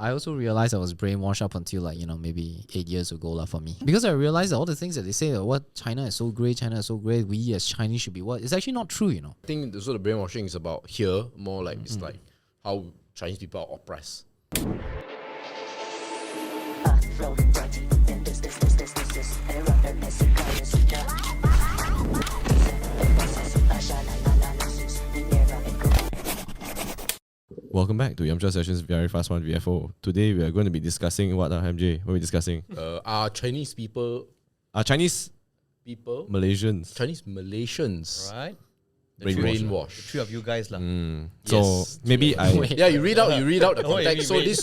I also realized I was brainwashed up until like, maybe 8 years ago for me. Because I realized that all the things that they say, what China is so great, we as Chinese should be what, it's actually not true, I think the sort of brainwashing is about here, more like it's like how Chinese people are oppressed. Welcome back to Yamcha Sessions VeryFastOne VFO. Today we are going to be discussing what, MJ? What are we discussing? Are Chinese people... Chinese people? Malaysians. Chinese Malaysians. Right. Brainwashed. The three of you guys lah. So maybe Yeah, you read out the context. wait.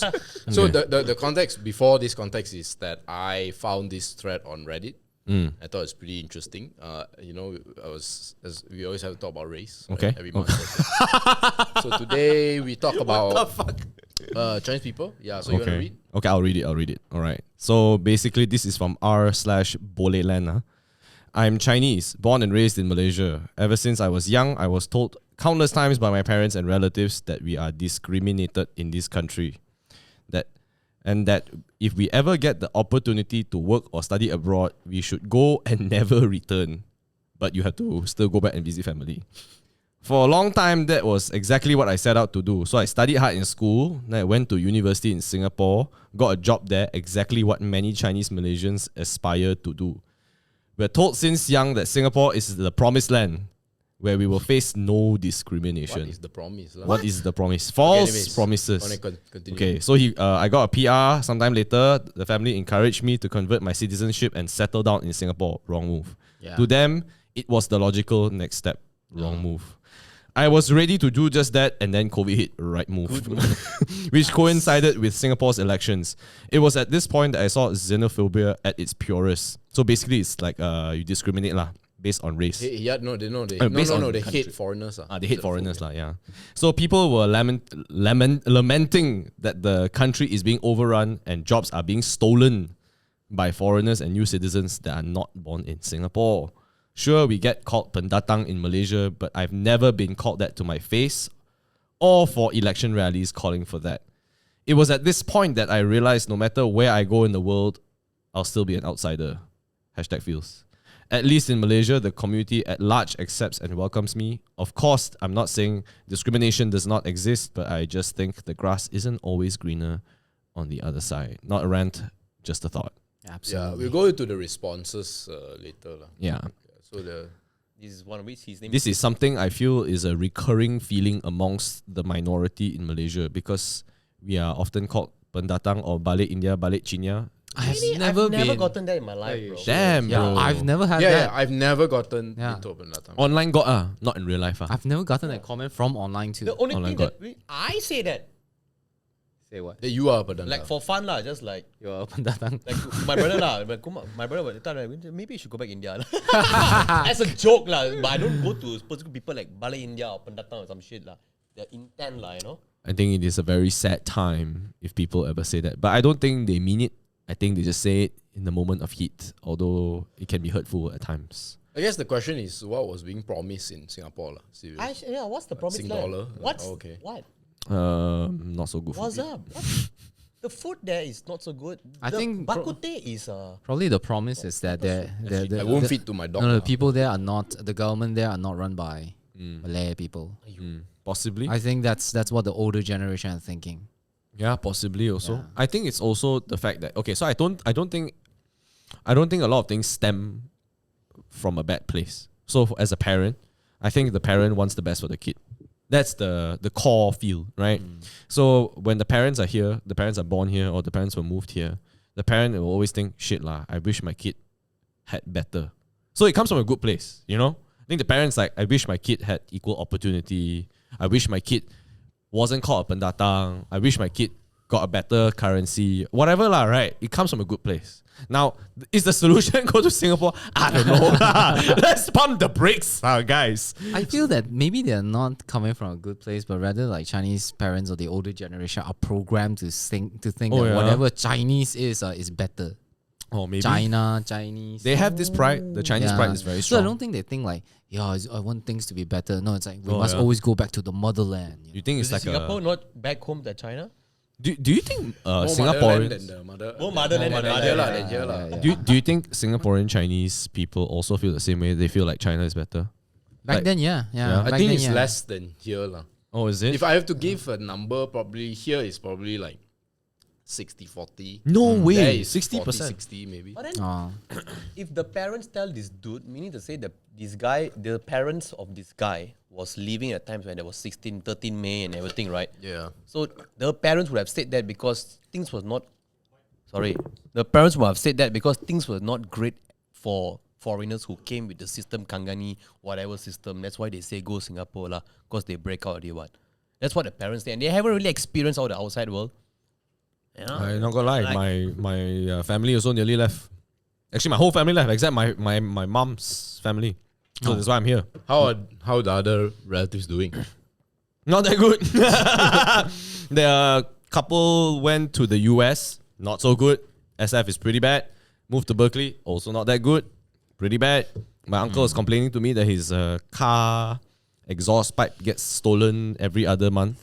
The context before this context is that I found this thread on Reddit. I thought it's pretty interesting. As we always have to talk about race. Okay. Every month. So today we talk about Chinese people. Yeah. So you want to read? Okay, I'll read it. All right. So basically, this is from r/Boleland. I'm Chinese, born and raised in Malaysia. Ever since I was young, I was told countless times by my parents and relatives that we are discriminated in this country. That if we ever get the opportunity to work or study abroad, we should go and never return. But you have to still go back and visit family. For a long time, that was exactly what I set out to do. So I studied hard in school, then I went to university in Singapore, got a job there, exactly what many Chinese Malaysians aspire to do. We're told since young that Singapore is the promised land where we will face no discrimination. What is the promise? What is the promise? False promises. Continue. Okay, so I got a PR. Sometime later, the family encouraged me to convert my citizenship and settle down in Singapore. Wrong move. Yeah. To them, it was the logical next step. Wrong move. I was ready to do just that, and then COVID hit. Right move. Which coincided with Singapore's elections. It was at this point that I saw xenophobia at its purest. So basically, it's like you discriminate lah, based on race. They hate foreigners. They hate foreigners lah, yeah. So people were lamenting that the country is being overrun and jobs are being stolen by foreigners and new citizens that are not born in Singapore. Sure, we get called pendatang in Malaysia, but I've never been called that to my face or for election rallies calling for that. It was at this point that I realized no matter where I go in the world, I'll still be an outsider. #feels. At least in Malaysia, the community at large accepts and welcomes me. Of course, I'm not saying discrimination does not exist, but I just think the grass isn't always greener on the other side. Not a rant, just a thought. Absolutely. Yeah, we'll go into the responses later. Yeah. So this is one of which his name. This is something I feel is a recurring feeling amongst the minority in Malaysia because we are often called pendatang or balik India, balik China. I've never gotten that in my life, bro. Damn, Yeah, bro. I've never had Yeah, that. I've never gotten Yeah. into a pendatang. Online got not in real life. I've never gotten that comment from online too. The only Oh my thing God. I say that, Say what? That you are a pendatang. like for fun lah, just like You're a pendatang. my brother lah. My brother at the time, maybe you should go back India lah. As a joke lah, but I don't go to specific people like Bali India or Pendatang or some shit lah. They're intent lah, you know. I think it is a very sad time if people ever say that. But I don't think they mean it. I think they just say it in the moment of heat, although it can be hurtful at times. I guess the question is what was being promised in Singapore. Yeah, what's the promise Sing like? dollar? What's Okay. What? Not so good. What's up? The food there is not so good. I think bak kut teh is Probably the promise is that I won't feed to my dog. the people there are not, the government there are not run by Malay people. Possibly. I think that's what the older generation are thinking. Yeah, possibly also. Yeah. I think it's also the fact that so I don't think a lot of things stem from a bad place. So as a parent, I think the parent wants the best for the kid. That's the core feel, right? So when the parents are here, the parents are born here, or the parents were moved here, the parent will always think, shit lah, I wish my kid had better. So it comes from a good place, you know? I think the parents like, I wish my kid had equal opportunity. I wish my kid wasn't called a pendatang. I wish my kid got a better currency. Whatever lah, right? It comes from a good place. Now, is the solution go to Singapore? I don't know. Let's pump the brakes, guys. I feel that maybe they're not coming from a good place, but rather like Chinese parents or the older generation are programmed to think that whatever Chinese is better. Oh, maybe. Chinese. They have this pride. The Chinese pride is very strong. So I don't think they think like, I want things to be better. No, it's like we must always go back to the motherland. You think it's is like Singapore not back home to China? Do you think More motherland Singaporeans than the mother. More motherland than than here lah, than here lah. do you think Singaporean Chinese people also feel the same way? They feel like China is better? Back Like- then, yeah. Yeah. I Back think then, it's yeah. less than here lah. Oh, is it? If I have to give a number, probably here is probably like 60-40. No There way, is 60%. 40-60 maybe. But then, Oh. if the parents tell this dude, meaning to say that this guy, the parents of this guy was living at times when there was 16, 13 May and everything, right? Yeah. So the parents would have said that because things was not. Sorry, the parents would have said that because things were not great for foreigners who came with the system Kangani, whatever system. That's why they say go Singapore lah, because they break out or what. That's what the parents say, and they haven't really experienced all the outside world. You know? I'm not gonna lie, Like- my family also nearly left. Actually, my whole family left except my mom's family. So that's why I'm here. How are the other relatives doing? Not that good. The couple went to the US, not so good. SF is pretty bad. Moved to Berkeley, also not that good. Pretty bad. My uncle is complaining to me that his car exhaust pipe gets stolen every other month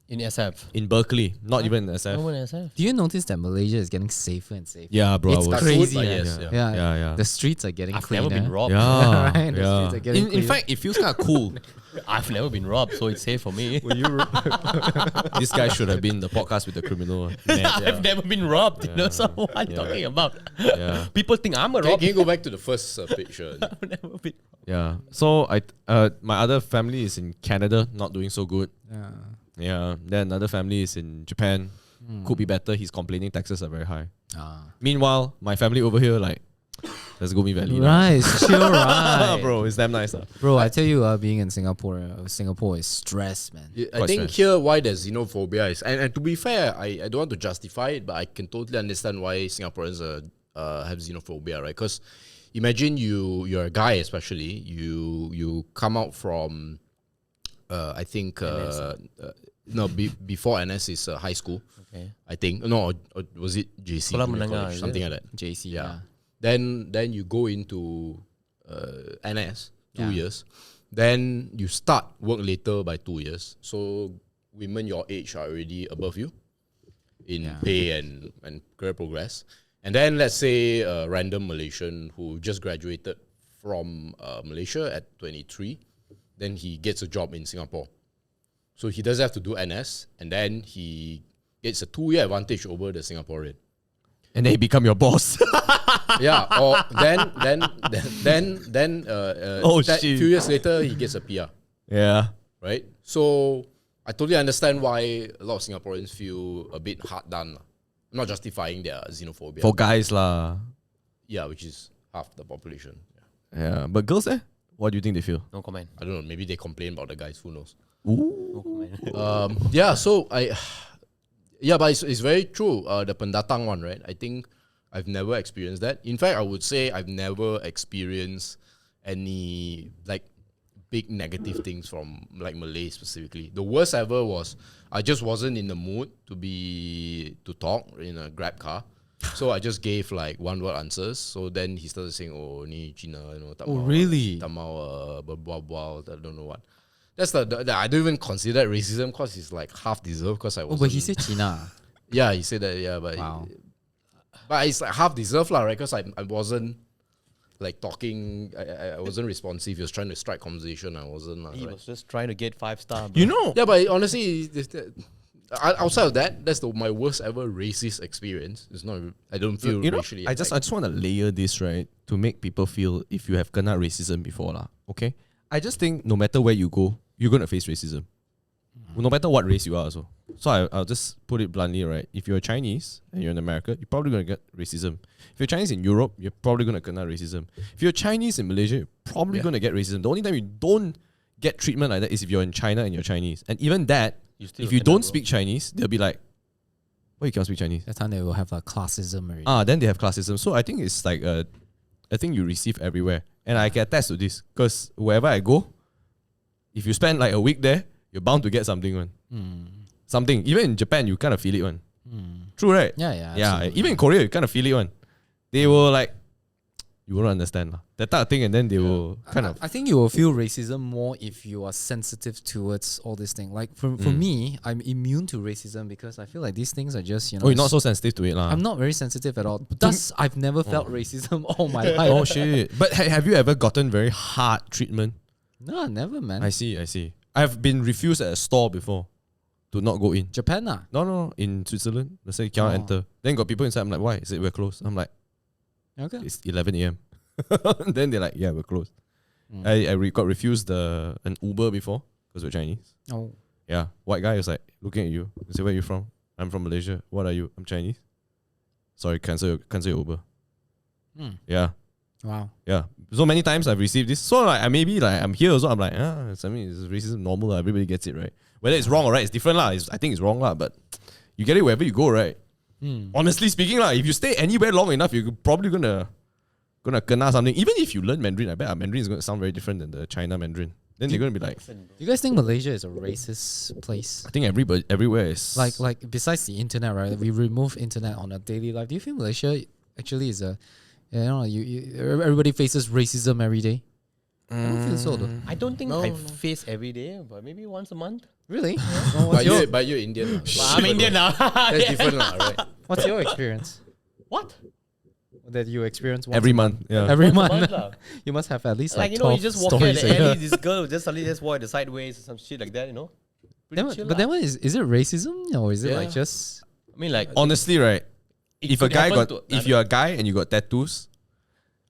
In SF. in Berkeley, not even in SF. No one SF. Do you notice that Malaysia is getting safer and safer? Yeah, bro. It's I was, crazy. but yeah. yes, Yeah. yeah. Yeah. The streets are getting I've cleaner. never been robbed. yeah, Right, the streets are getting In cleaner. fact, it feels kind of cool. I've never been robbed, so it's safe for me. This guy should have been the podcast with the criminal. Man. I've never been robbed. You know, so what are you talking about? Yeah. People think I'm a Can robber. you go back to the first picture? I've never been. Yeah. So my other family is in Canada, not doing so good. Yeah. Yeah. Then another family is in Japan. Could be better. He's complaining taxes are very high. Ah. Meanwhile, my family over here, like, let's go Bumi Valley. lah. Right, it's chill, right? Bro, it's damn nice. Bro, I tell you, being in Singapore, Singapore is stress, man. I Quite think stressed. here why there's xenophobia is, and to be fair, I don't want to justify it, but I can totally understand why Singaporeans have xenophobia, right? Because imagine you're a guy, especially you come out from, I think before NS is high school. Okay. I think or was it JC? Sekolah junior menengah, college, is something it? like that. JC, Yeah. Then you go into NS 2 Yeah. years. Then you start work later by 2 years. So women your age are already above you in pay and career progress. And then let's say a random Malaysian who just graduated from Malaysia at 23, then he gets a job in Singapore. So he doesn't have to do NS, and then he gets a 2-year advantage over the Singaporean. And then he become your boss. Yeah, or then Oh, that shit. few years later he gets a PR, Yeah. right? So I totally understand why a lot of Singaporeans feel a bit hard done. I'm not justifying their xenophobia. For guys lah. Yeah, which is half the population. Yeah. Yeah. But girls what do you think they feel? No comment. I don't know. Maybe they complain about the guys. Who knows? No comment. Yeah. So but it's very true. The pendatang one, right? I think I've never experienced that. In fact, I would say I've never experienced any like big negative things from like Malay specifically. The worst ever was I just wasn't in the mood to talk in a Grab car. So I just gave like one-word answers. So then he started saying, "Oh, ni Cina, tak Oh, mau, really? Tak mau berbual-bual, I don't know what." That's the I don't even consider it racism because it's like half deserved because I Oh, was. but he said China. Yeah, he said that. Yeah, but Wow. but it's like half deserved lah, right? Because I wasn't like talking. I wasn't responsive. He was trying to strike conversation. I wasn't. He Right? was just trying to get 5-star. You know, Yeah, but honestly, outside of that, that's my worst ever racist experience. It's not. I don't feel you know, racially. I just want to layer this, right, to make people feel if you have kena racism before lah. Okay, I just think no matter where you go, you're gonna face racism, no matter what race you are. Also, so I'll just put it bluntly, right? If you're Chinese and you're in America, you're probably gonna get racism. If you're Chinese in Europe, you're probably gonna kena racism. If you're Chinese in Malaysia, you're probably gonna get racism. The only time you don't get treatment like that is if you're in China and you're Chinese, and even that, still if you kena, don't bro. speak Chinese, they'll be like, "Why you can't speak Chinese?" That time they will have a classism already. Then they have classism. So I think it's like a thing you receive everywhere. And I can attest to this because wherever I go, if you spend like a week there, you're bound to get something, one. Something. Even in Japan, you kind of feel it, one. True, right? Yeah, yeah. Yeah. absolutely. Even in Korea, you kind of feel it, one. They will like, you won't understand lah. That type of thing, and then they will kind of. I think you will feel racism more if you are sensitive towards all this thing. Like for me, I'm immune to racism because I feel like these things are just, you know. Oh, you're not so sensitive to it lah. I'm not very sensitive at all. Thus, I've never felt racism all my life. Oh shit! But have you ever gotten very hard treatment? No, never, man. I see. I've been refused at a store before to not go in. Japan, No, in Switzerland. They say cannot enter. Then got people inside. I'm like, why? Is it we're closed? I'm like, Okay. it's 11 a.m. Then they're like, yeah, we're closed. I got refused an Uber before because we're Chinese. Oh. Yeah, white guy was like looking at you. He said, where are you from? I'm from Malaysia. What are you? I'm Chinese. Sorry, cancel your Uber. Yeah. Wow. Yeah. So many times I've received this. So like I'm here also. I'm like, it's racism normal lah. Everybody gets it, right? Whether it's wrong or right, it's different lah. I think it's wrong lah. But you get it wherever you go, right? Honestly speaking lah, if you stay anywhere long enough, you're probably gonna kena something. Even if you learn Mandarin, I bet our Mandarin is gonna sound very different than the China Mandarin. Then they're gonna be like, Do you guys think Malaysia is a racist place? I think everywhere is Like besides the internet, right? We remove internet on our daily life. Do you think Malaysia actually is a, you know, everybody faces racism every day? I don't feel so though. I don't think I face every day, but maybe once a month. Really? But you're Indian. lah. I'm Indian now. That's different, lah, right? What's your experience? What? That you experience once every month. Yeah. Every Once a month. lah. You must have at least Like, like, you know, 12 you just walk in stories the a year. alley, this girl will just suddenly just walk the sideways or some shit like that, you know? Pretty chill But lah. then what is it racism or is it like Yeah. just I mean, like, Honestly, right? If a could guy happen got, to if you're a guy and you got tattoos,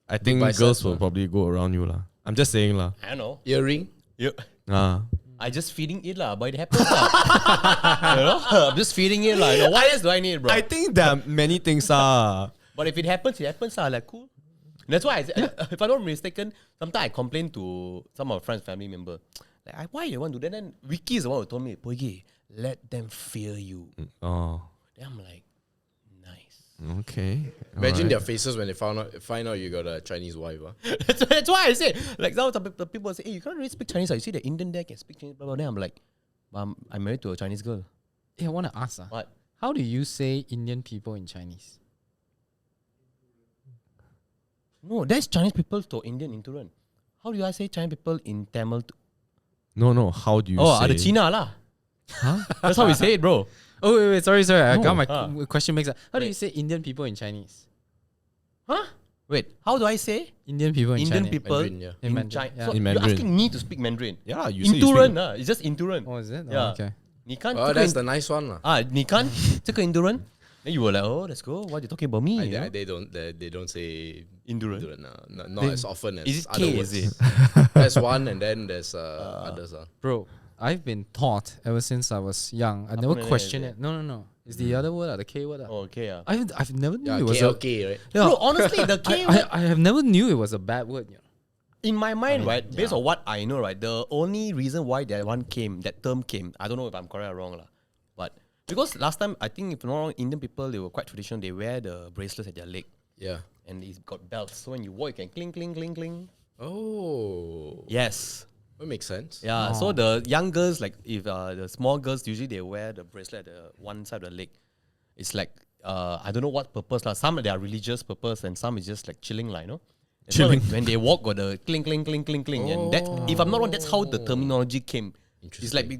I think biceps, girls will lah. probably go around you lah. I'm just saying lah. I don't know. Earring. I just feeding it lah, but it happens lah. You know? I'm just feeding it lah. You know, what else do I need, bro? I think there are many things But if it happens lah. Like, cool. That's why, if I'm not mistaken, sometimes I complain to some of my friends, family member, like, why you want to do that? Then Vicky is the one who told me, Boyge, let them fear you. Oh, Then I'm like, nice. okay. Imagine Alright. their faces when they find out you got a Chinese wife. That's why I say, like, some people say, hey, you can't really speak Chinese. You see the Indian there can speak Chinese, blah, blah. Then I'm like, I'm married to a Chinese girl. I want to ask What? how do you say Indian people in Chinese? No, that's Chinese people to Indian intolerant. How do I say Chinese people in Tamil? No. How do you Oh, say? ada China lah. That's how we say it, bro. Oh wait, sorry. I got my Ah. question mixed up. How do you say Indian people in Chinese? Huh? Wait, how do I say Indian people in Indian Chinese. people Mandarin, yeah. In in Mandarin, China? yeah. So In you're Mandarin. asking me to speak Mandarin. Yeah, you say you Intolerant, speak. it's just intolerant. Oh, is it? Yeah. Oh, okay. 你看 Oh, 这个 that's the nice one. 你看这个 intolerant? Then you were like, oh, let's go. What you talking about me? you know? They don't say Indurant. not as often as Is it other K, words. is it? There's one and then there's others. Bro, I've been taught ever since I was young. I never Apa questioned nene, it. No. It's the other word, the K word. Oh, okay, yeah. I've never knew Yeah, it was a. KLK, right? Yeah, Bro, honestly, the K word, I have never knew it was a bad word. You know? in my mind, right, based on what I know, right, the only reason why that term came, I don't know if I'm correct or wrong, but because last time, I think if not wrong, Indian people, they were quite traditional. They wear the bracelets at their leg Yeah. and it's got belts. So when you walk, you can cling, cling, cling, cling. Oh, Yes. that makes sense. Yeah, so the young girls, like if the small girls, usually they wear the bracelet at the one side of the leg. It's like, I don't know what purpose. Some they are religious purpose and some is just like chilling, like, you know? And so, like, when they walk, got the cling, cling, cling, cling, cling. And that, if I'm not wrong, that's how the terminology came. It's like,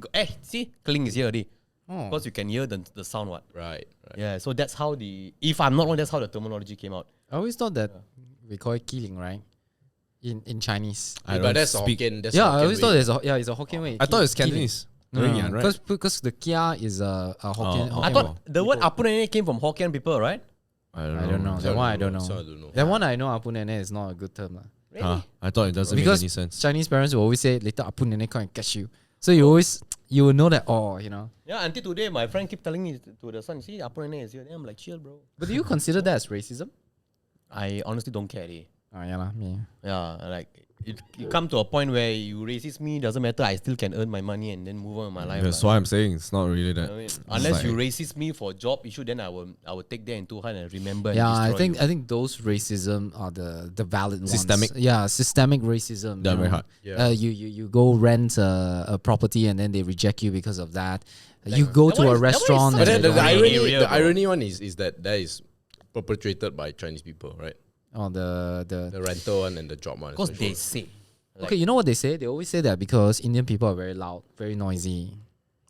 see, cling is here already. Because you can hear the sound, what? Right. Yeah, so that's how if I'm not wrong, that's how the terminology came out. I always thought that we call it kiling, right? In Chinese. But that's Hokkien. That's Yeah, Hokkien I always way. thought it's a Hokkien way. I thought it's Kiling. Cantonese. No, right? because the kia is a Hokkien. Oh. Hokkien I thought word. the word Apunene came from Hokkien people, right? I I don't know. So That one I don't So I know. don't know. That one I know. Apu nene is not a good term, lah. Huh? I thought it doesn't Because make any sense. Chinese parents will always say later Apu nene come and catch you. So you will know that, you know. Yeah, until today, my friend keep telling me to the son, see, Apunene is here. Then I'm like, chill, bro. But do you consider that as racism? I honestly don't care. Oh yeah, lah. Yeah. Yeah, like you come to a point where you racist me, doesn't matter. I still can earn my money and then move on with my life. That's lah. why I'm saying it's not really that. I mean, It's unless you like- racist me for job issue, then I will take that into heart and remember. And Yeah, I destroy think those racism are the valid Systemic. ones. Yeah, systemic racism. They're you very know. hard. Yeah. You go rent a property and then they reject you because of that. You go that to one a is- that one is restaurant. such But and then they the don't- irony- irony, area, the bro. irony one is that is perpetrated by Chinese people, right? Oh, The rental one and the job one. Because especially. they say. Okay, you know what they say? They always say that because Indian people are very loud, very noisy,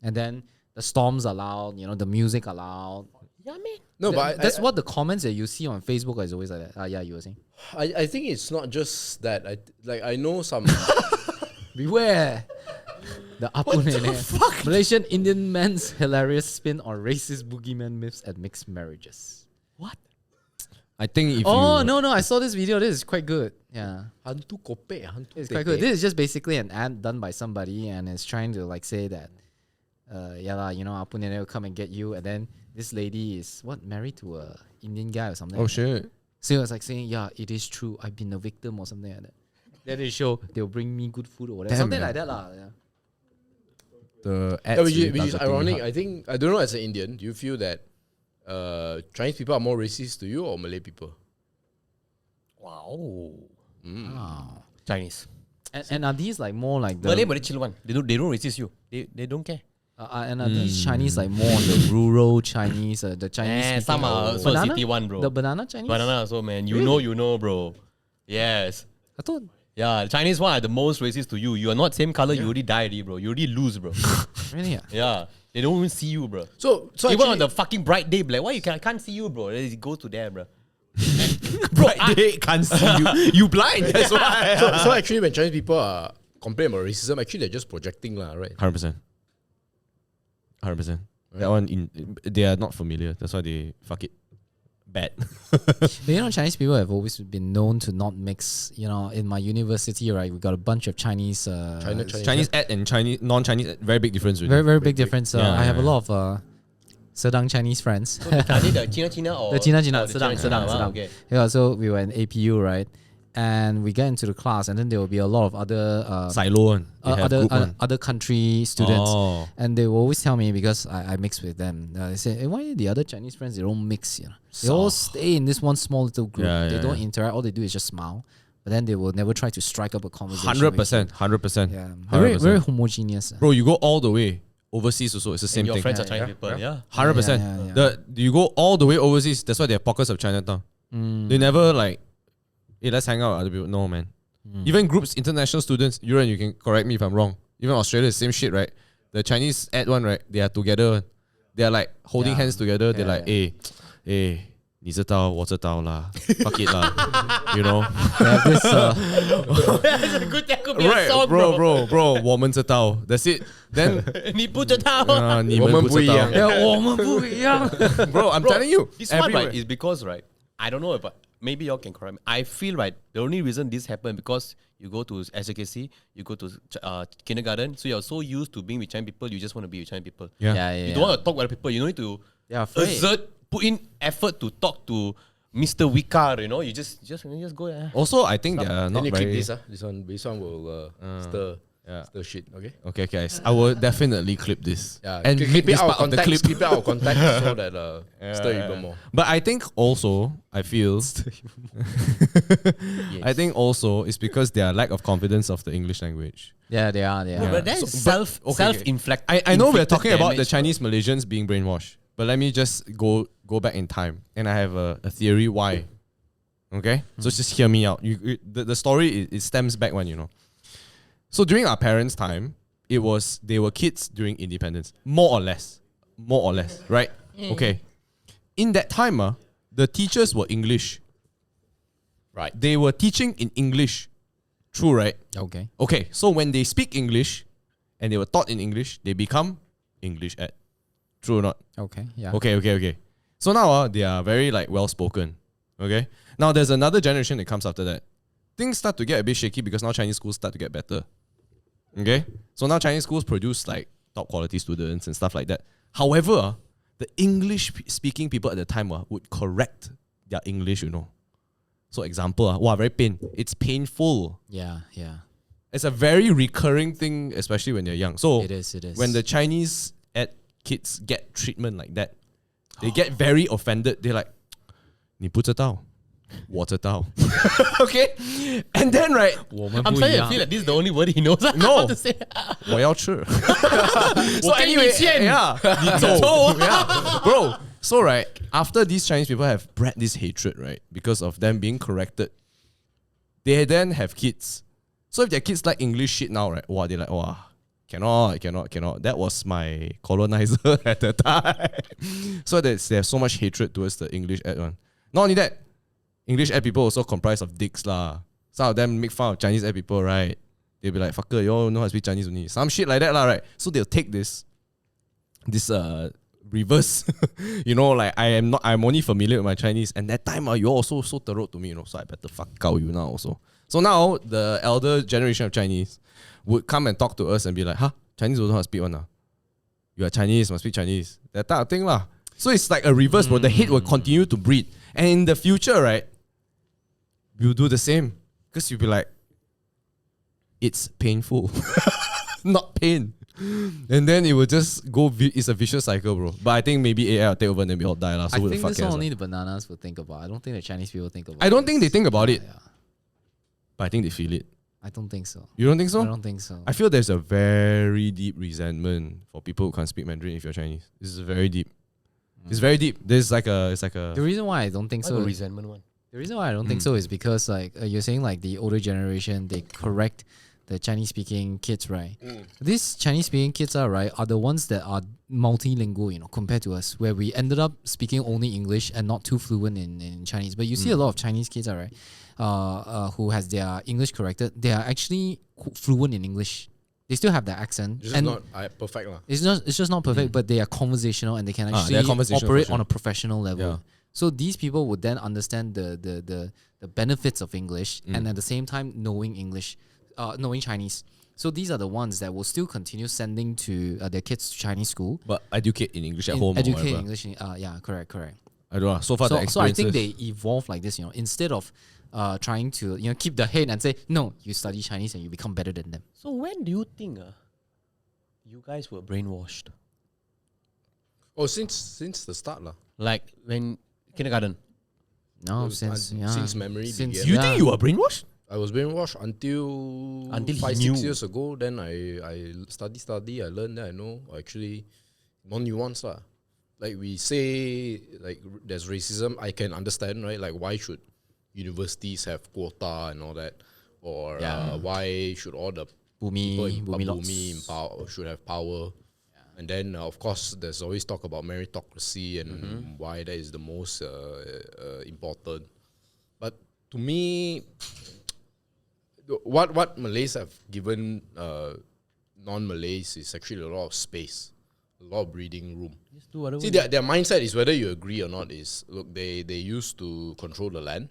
and then the storms are loud. You know, the music are loud. Yeah, man. No, but That's what the comments that you see on Facebook is always like that. Yeah, you were saying. I think it's not just that. I know some. Beware. The Apu Nene. Malaysian Indian man's hilarious spin on racist boogeyman myths at mixed marriages. What? I think if Oh, you... no, I saw this video. This is quite good. Yeah. Hantu kope, hantu It's quite good. This is just basically an ad done by somebody and it's trying to like say that, yeah lah, you know, Apu Nene will come and get you. And then this lady is, married to a Indian guy or something. Oh, like that. shit. So it was like saying, yeah, it is true. I've been a victim or something like that. Then they show they'll bring me good food or whatever. Damn, something man. like that lah. Yeah. The Yeah, ads which really is targeting ironic. hard. I don't know, as an Indian, do you feel that Chinese people are more racist to you or Malay people? Wow. Wow. Chinese. And are these like more like the Malay chill one. They don't resist you. They don't care. and are these Chinese like more on the rural Chinese, the Chinese? Some are so banana? city one, bro. The banana Chinese. Banana also, man. You know, bro. Yes. I thought. Yeah, Chinese one are the most racist to you. You are not same color, you already die already, bro. You already lose, bro. Really? Yeah. Yeah. They don't even see you, bro. So Even actually, on the fucking bright day, like, why I can't see you, bro? It goes to there, bro. They can't see you. You blind. That's why. so actually, when Chinese people are complaining about racism, actually they're just projecting, lah, right? 100%. 100%. That one, they are not familiar. That's why they fuck it. Bad. But you know, Chinese people have always been known to not mix. You know, in my university, right, we got a bunch of Chinese. Chinese ad and Chinese non-Chinese, very big difference. Really. Very big difference. Yeah, I have a yeah. lot of Sedang Chinese friends. Are they the China or The China, oh, Sedang. okay. Yeah, so we were in APU, right? And we get into the class, and then there will be a lot of other Silo one. They have group one. other country students, Oh. and they will always tell me because I mix with them. They say, hey, why the other Chinese friends they don't mix? You know, they all stay in this one small little group. Yeah, they yeah, don't yeah. interact. All they do is just smile. But then they will never try to strike up a conversation. with you. 100%. Yeah, 100%. very homogeneous. Bro, you go all the way overseas also. It's the same And your thing. friends are Yeah, Chinese people, yeah. 100%. Yeah. You go all the way overseas. That's why they have pockets of Chinatown. They never like, hey, let's hang out with other people. No, man. Even groups, international students, Yuran, you can correct me if I'm wrong. Even Australia, same shit, right? The Chinese ad one, right? They are together. They are like holding hands together. They're like, hey, 你知道我知道啦 fuck it lah. You know? They have this. That could be a Right, song, bro, 我们知道. That's it. Then 你不知道。你们不知道. 我们不一样。 Bro, I'm telling you. This one, everywhere. right, is because, right, I don't know if maybe y'all can correct me. I feel, right, the only reason this happened because you go to SKC, you go to kindergarten, so you're so used to being with Chinese people, you just want to be with Chinese people. Yeah. You don't want to talk with other people. You don't need to put in effort to talk to Mr. Wikar, you know. You just go. Also, I think they are not Then you click very... this one will stir shit, okay? Okay, guys. I will definitely clip this. Yeah, And keep clip it this out of part of the clip. context. Keep it out of context so that stir even more. But I think also, I feel... I think also it's because their lack of confidence of the English language. Yeah, they are. Yeah. But that's self-inflict. I know we're talking about the Chinese Malaysians being brainwashed, but let me just go back in time, and I have a theory why. Okay, so just hear me out. The story it stems back when, you know. So during our parents' time, they were kids during independence, more or less, right? Okay, in that time, the teachers were English. Right. They were teaching in English. True, right? Okay. Okay, so when they speak English and they were taught in English, they become English ed. True or not? Okay. Yeah. Okay. So now they are very like well spoken. Okay. Now there's another generation that comes after that. Things start to get a bit shaky because now Chinese schools start to get better. Okay. So now Chinese schools produce like top quality students and stuff like that. However, the English speaking people at the time would correct their English, you know. So example, very pain. It's painful. Yeah. It's a very recurring thing, especially when you're young. So It is. when the Chinese ed kids get treatment like that, they get very offended. They're like, 你不知道，我知道. Okay? And then, right, I'm starting to feel like this is the only word he knows. No. How to say. 我要吃. So 我给你 anyway, 钱. yeah, 你走. Yeah, bro. So right, after these Chinese people have bred this hatred, right, because of them being corrected, they then have kids. So if their kids like English shit now, right, wow, they're like, wow, cannot. That was my colonizer at the time. So they have so much hatred towards the English ad one. Not only that, English ad people also comprise of dicks lah. Some of them make fun of Chinese ad people, right? They'll be like, fucker, you all know how to speak Chinese only. Some shit like that lah, right? So they'll take this reverse, like I'm only familiar with my Chinese, and that time you're also so thorough to me, so I better fuck out you now also. So now the elder generation of Chinese would come and talk to us and be like, Chinese don't know how to speak one lah. You are Chinese, must speak Chinese. That type of thing lah. So it's like a reverse, bro. The hate will continue to breed. And in the future, right, we'll do the same. Because you'll be like, it's painful. Not pain. And then it will just go, it's a vicious cycle, bro. But I think maybe AI will take over and then we all die. So I who the think fuck that's cares, only the bananas will think about. I don't think the Chinese people think about I don't think they think about it, Yeah. but I think they feel it. I don't think so. You don't think so? I don't think so. I feel there's a very deep resentment for people who can't speak Mandarin if you're Chinese. This is very deep. It's very deep. It's like a. The reason why I don't think so. resentment one. The reason why I don't think so is because you're saying like the older generation, they correct the Chinese speaking kids, right? These Chinese speaking kids are the ones that are multilingual, compared to us, where we ended up speaking only English and not too fluent in Chinese. But you see a lot of Chinese kids, who has their English corrected, they are actually fluent in English. They still have their accent. It's and not perfect lah. it's just not perfect, but they are conversational and they can they're actually conversational operate for sure. on a professional level. Yeah. So these people would then understand the benefits of English and at the same time knowing English, knowing Chinese. So these are the ones that will still continue sending to their kids to Chinese school. But educate in English at home. Educate or whatever. English. Yeah, correct. I don't know. So far, the So I think experiences. they evolve like this. Instead of trying to keep the hate and say no, you study Chinese and you become better than them. So when do you think you guys were brainwashed? Oh, since the start lah. Like when kindergarten? No, Since memory began. You think you were brainwashed? I was brainwashed until Until he 5-6 knew. years ago. Then I study. I learned that I know actually more nuance lah. Like we say, like there's racism. I can understand, right? Like why should universities have quota and all that, or why should all the people in Bumi Bumi should have power? And then, of course, there's always talk about meritocracy and why that is the most important. But to me, what Malays have given non-Malays is actually a lot of space, a lot of breathing room. Just do whatever. See, their mindset is whether you agree or not is, look, they used to control the land.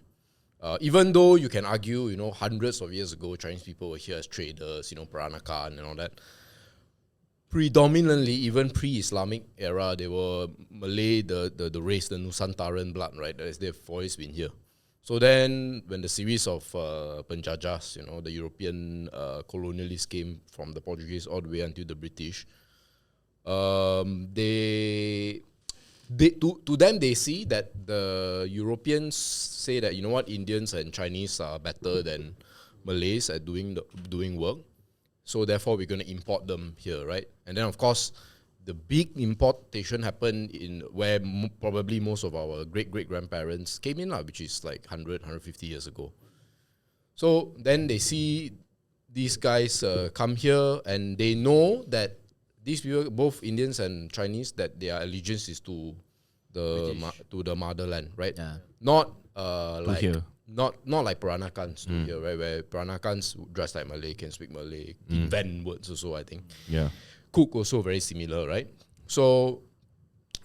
Even though you can argue, hundreds of years ago, Chinese people were here as traders, Peranakan and all that. Predominantly, even pre-Islamic era, they were Malay, the race, the Nusantaran blood, right? They've always been here. So then, when the series of penjajas, the European colonialists came from the Portuguese all the way until the British, to them they see that the Europeans say that Indians and Chinese are better than Malays at doing work. So therefore, we're going to import them here, right? And then, of course, the big importation happened in where probably most of our great-great-grandparents came in, which is like 100, 150 years ago. So then they see these guys come here and they know that these people, both Indians and Chinese, that their allegiance is to the motherland, right? Yeah. Not To here. Not like Peranakans here, right? Where Peranakans dress like Malay, can speak Malay, invent words also, I think. Yeah. Cook also very similar, right? So,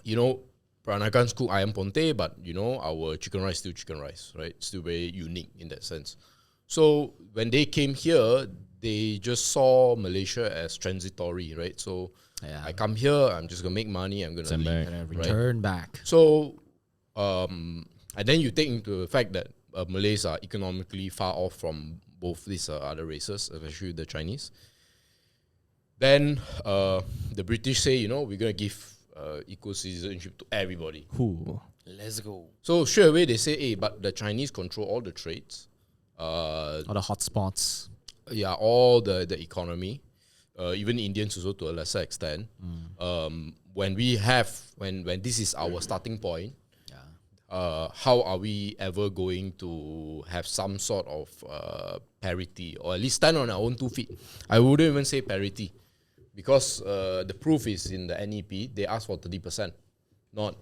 Peranakans cook ayam ponte, but our chicken rice still chicken rice, right? Still very unique in that sense. So when they came here, they just saw Malaysia as transitory, right? So I come here, I'm just gonna make money, I'm gonna Send leave, back. right? Return back. So, and then you take into the fact that Malays are economically far off from both these other races, especially the Chinese. Then the British say, we're going to give equal citizenship to everybody. Cool. Let's go. So straight away they say, hey, but the Chinese control all the trades. All the hotspots. Yeah, all the economy. even Indians also to a lesser extent. When this is our starting point, how are we ever going to have some sort of parity, or at least stand on our own 2 feet? I wouldn't even say parity, because the proof is in the NEP. They ask for 30%, not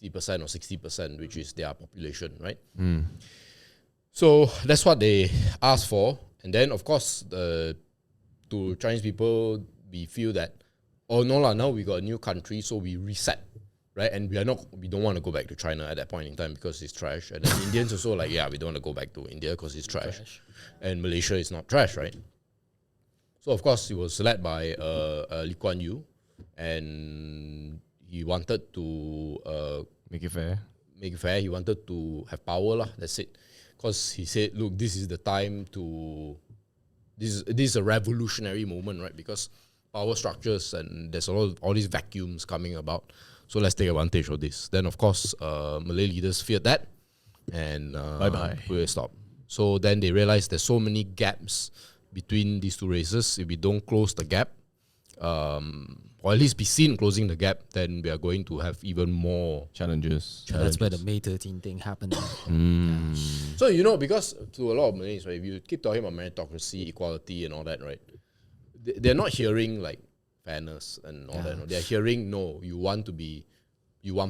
50% or 60%, which is their population, right? So that's what they asked for. And then, of course, to Chinese people, we feel that, oh no lah, now we got a new country, so we reset, right? And we don't want to go back to China at that point in time because it's trash. And then Indians also like, yeah, we don't want to go back to India because it's trash. And Malaysia is not trash, right? So of course, it was led by Lee Kuan Yew, and he wanted to Make it fair. He wanted to have power lah. That's it. Because he said, look, this is the time to. This is a revolutionary moment, right? Because power structures and there's all these vacuums coming about. So let's take advantage of this. Then of course, Malay leaders feared that, and Bye-bye. we stop. So then they realized there's so many gaps between these two races. If we don't close the gap, or at least be seen closing the gap, then we are going to have even more Challenges. That's where the May 13 thing happened. So, because to a lot of Malays, right, if you keep talking about meritocracy, equality and all that, right, they're not hearing like fairness and all that. No. They're hearing, no, you want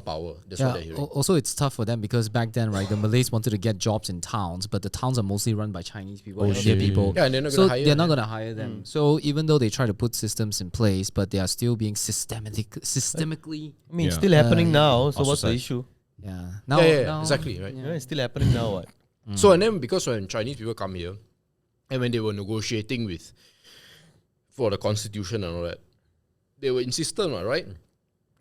power. That's what they're hearing. Also, it's tough for them because back then, right, the Malays wanted to get jobs in towns, but the towns are mostly run by Chinese people and Indian people. Yeah, and they're not so going to hire they're not them. going to hire them. So even though they try to put systems in place, but they are still being systemically. I mean, it's Yeah. still happening now. So Our what's the society. issue? Yeah. Yeah, exactly, right? Yeah, it's still happening now. What? So, and then because when Chinese people come here, and when they were negotiating for the constitution and all that, they were insistent, right?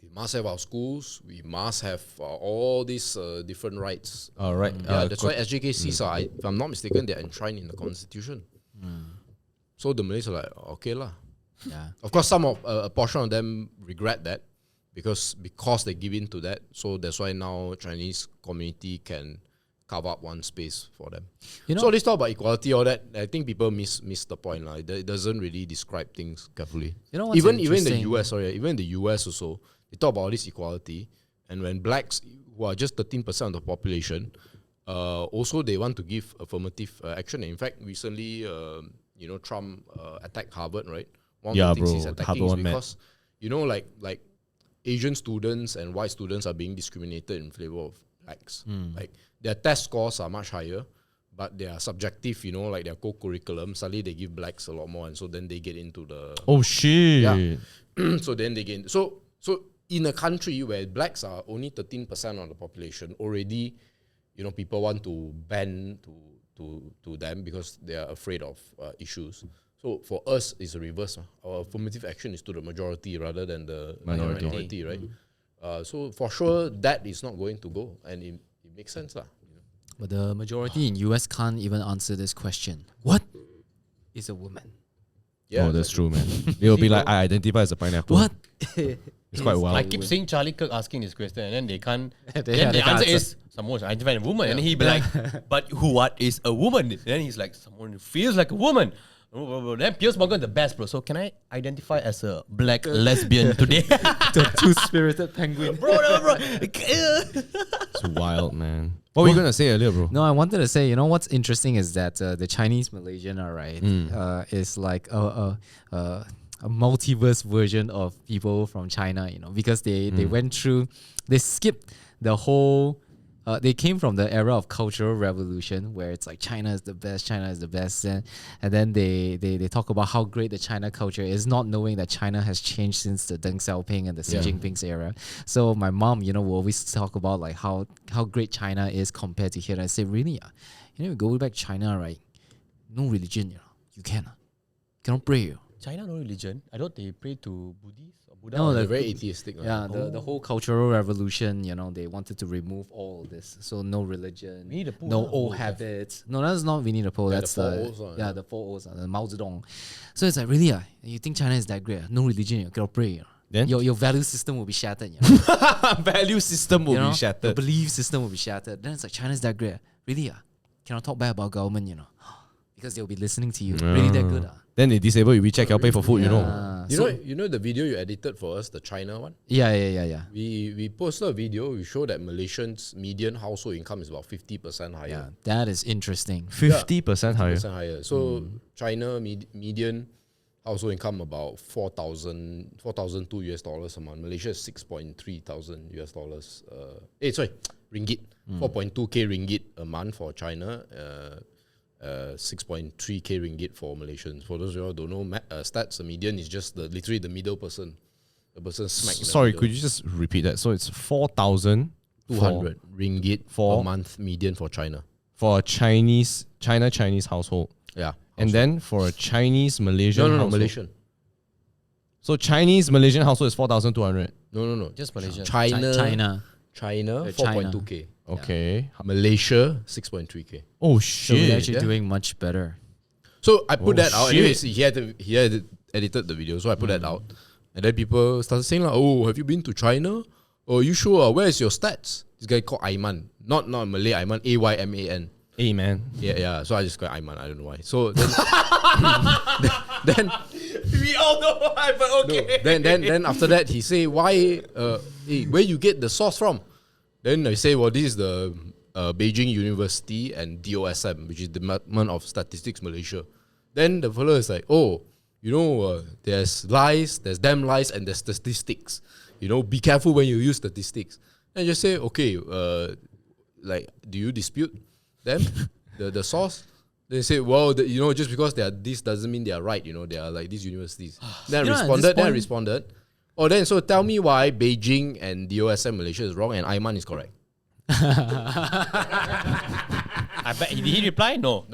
We must have our schools. We must have all these different rights. All right. Yeah, that's why SJKCs are, if I'm not mistaken, they're enshrined in the constitution. So the Malays are like, okay lah. Yeah. Of course, a portion of them regret that because they give in to that. So that's why now Chinese community can carve up one space for them. So let's talk about equality, all that. I think people miss the point. It doesn't really describe things carefully. What's Even in the interesting? US, even in the US also, they talk about all this equality. And when blacks, who are just 13% of the population, also they want to give affirmative action. In fact, recently, Trump attacked Harvard, right? One of the things he's attacking Harvard is one because, like Asian students and white students are being discriminated in favor of blacks. Like their test scores are much higher, but they are subjective, like their co-curriculum. Suddenly they give blacks a lot more, and so then they get into the Oh shit. Yeah. So then they get so in a country where blacks are only 13% of the population, already, people want to bend to them because they are afraid of issues. So for us, it's a reverse. Our affirmative action is to the majority rather than the minority, right? So for sure, that is not going to go, and it makes sense, lah. But the majority in US can't even answer this question. What is a woman? Yeah, Oh, that's true, man. They will be like, I identify as a pineapple. What? It's quite wild. I keep seeing Charlie Kirk asking this question, and then they can't. They then the can't answer answer. is someone identifies a woman, and he'd be like, "But what is a woman?" Then he's like, "Someone who feels like a woman." Then Piers Morgan the best, bro. So can I identify as a black lesbian today? The two-spirited penguin. bro. It's wild, man. What were you gonna say earlier, bro? No, I wanted to say, what's interesting is that the Chinese Malaysian, is like a multiverse version of people from China, because they went through, they skipped the whole, they came from the era of Cultural Revolution where it's like China is the best, and then they talk about how great the China culture is, not knowing that China has changed since the Deng Xiaoping and the Xi Jinping's era. So my mom, will always talk about like how great China is compared to here. And I say, really, you go back to China, right? No religion, you cannot pray. China no religion. I thought they pray to Buddhists or Buddha. No, they're very atheistic. Yeah, the whole Cultural Revolution, they wanted to remove all of this. So no religion, Winnie the Pooh, no huh? old habits. No, that's not Winnie the Pooh. That's the four O's, yeah. the 4 O's, the Mao Zedong. So it's like, really, you think China is that great? No religion, you cannot pray. Then? Your value system will be shattered. Value system will be Your shattered. belief system will be shattered. Then it's like, China is that great? Really, cannot talk bad about government, because they'll be listening to you. Really that good? Then they disable your WeChat, cannot pay for food, you know. You know the video you edited for us, the China one? Yeah. We posted a video, we show that Malaysians' median household income is about 50% higher. Yeah, that is interesting. 50% higher. 50% higher. So China median household income about $4,002 US a month. Malaysia is 6.3 thousand US dollars. Ringgit. 4.2k ringgit a month for China. 6.3k ringgit for Malaysians. For those of you who don't know stats, the median is just literally the middle person. The person smack in the Sorry, middle. could you just repeat that? So it's 4,200 200 ringgit for- a month median for China. for a Chinese household. Yeah. And then for a Chinese Malaysian No, household. Malaysian. So Chinese Malaysian household is 4,200. No. Just Malaysia. China. China. China, China. 4.2k. Okay. Malaysia, 6.3k. Oh So we're shit. actually doing much better. So I put Oh, that out. shit. Anyways, he had edited the video, so I put that out. And then people started saying like, "Oh, have you been to China? Oh, you sure? Where is your stats?" This guy called Aiman, not Malay Aiman, Ayman. Hey man. Yeah. So I just got Aiman. I don't know why. So then, then We all know why, but okay. then after that he say, "Why? Hey, where you get the source from?" Then I say, "Well, this is the Beijing University and DOSM, which is the Department of Statistics Malaysia." Then the fellow is like, "Oh, you know, there's lies, there's damn lies, and there's statistics. You know, be careful when you use statistics." And I just say, "Okay, like, do you dispute them, the source?" They say, "Well, just because they are this doesn't mean they are right. You know, they are like these universities." Then You know, at I this responded. Oh, then so tell me why Beijing and DOSM Malaysia is wrong and Aiman is correct. I bet did he reply? No.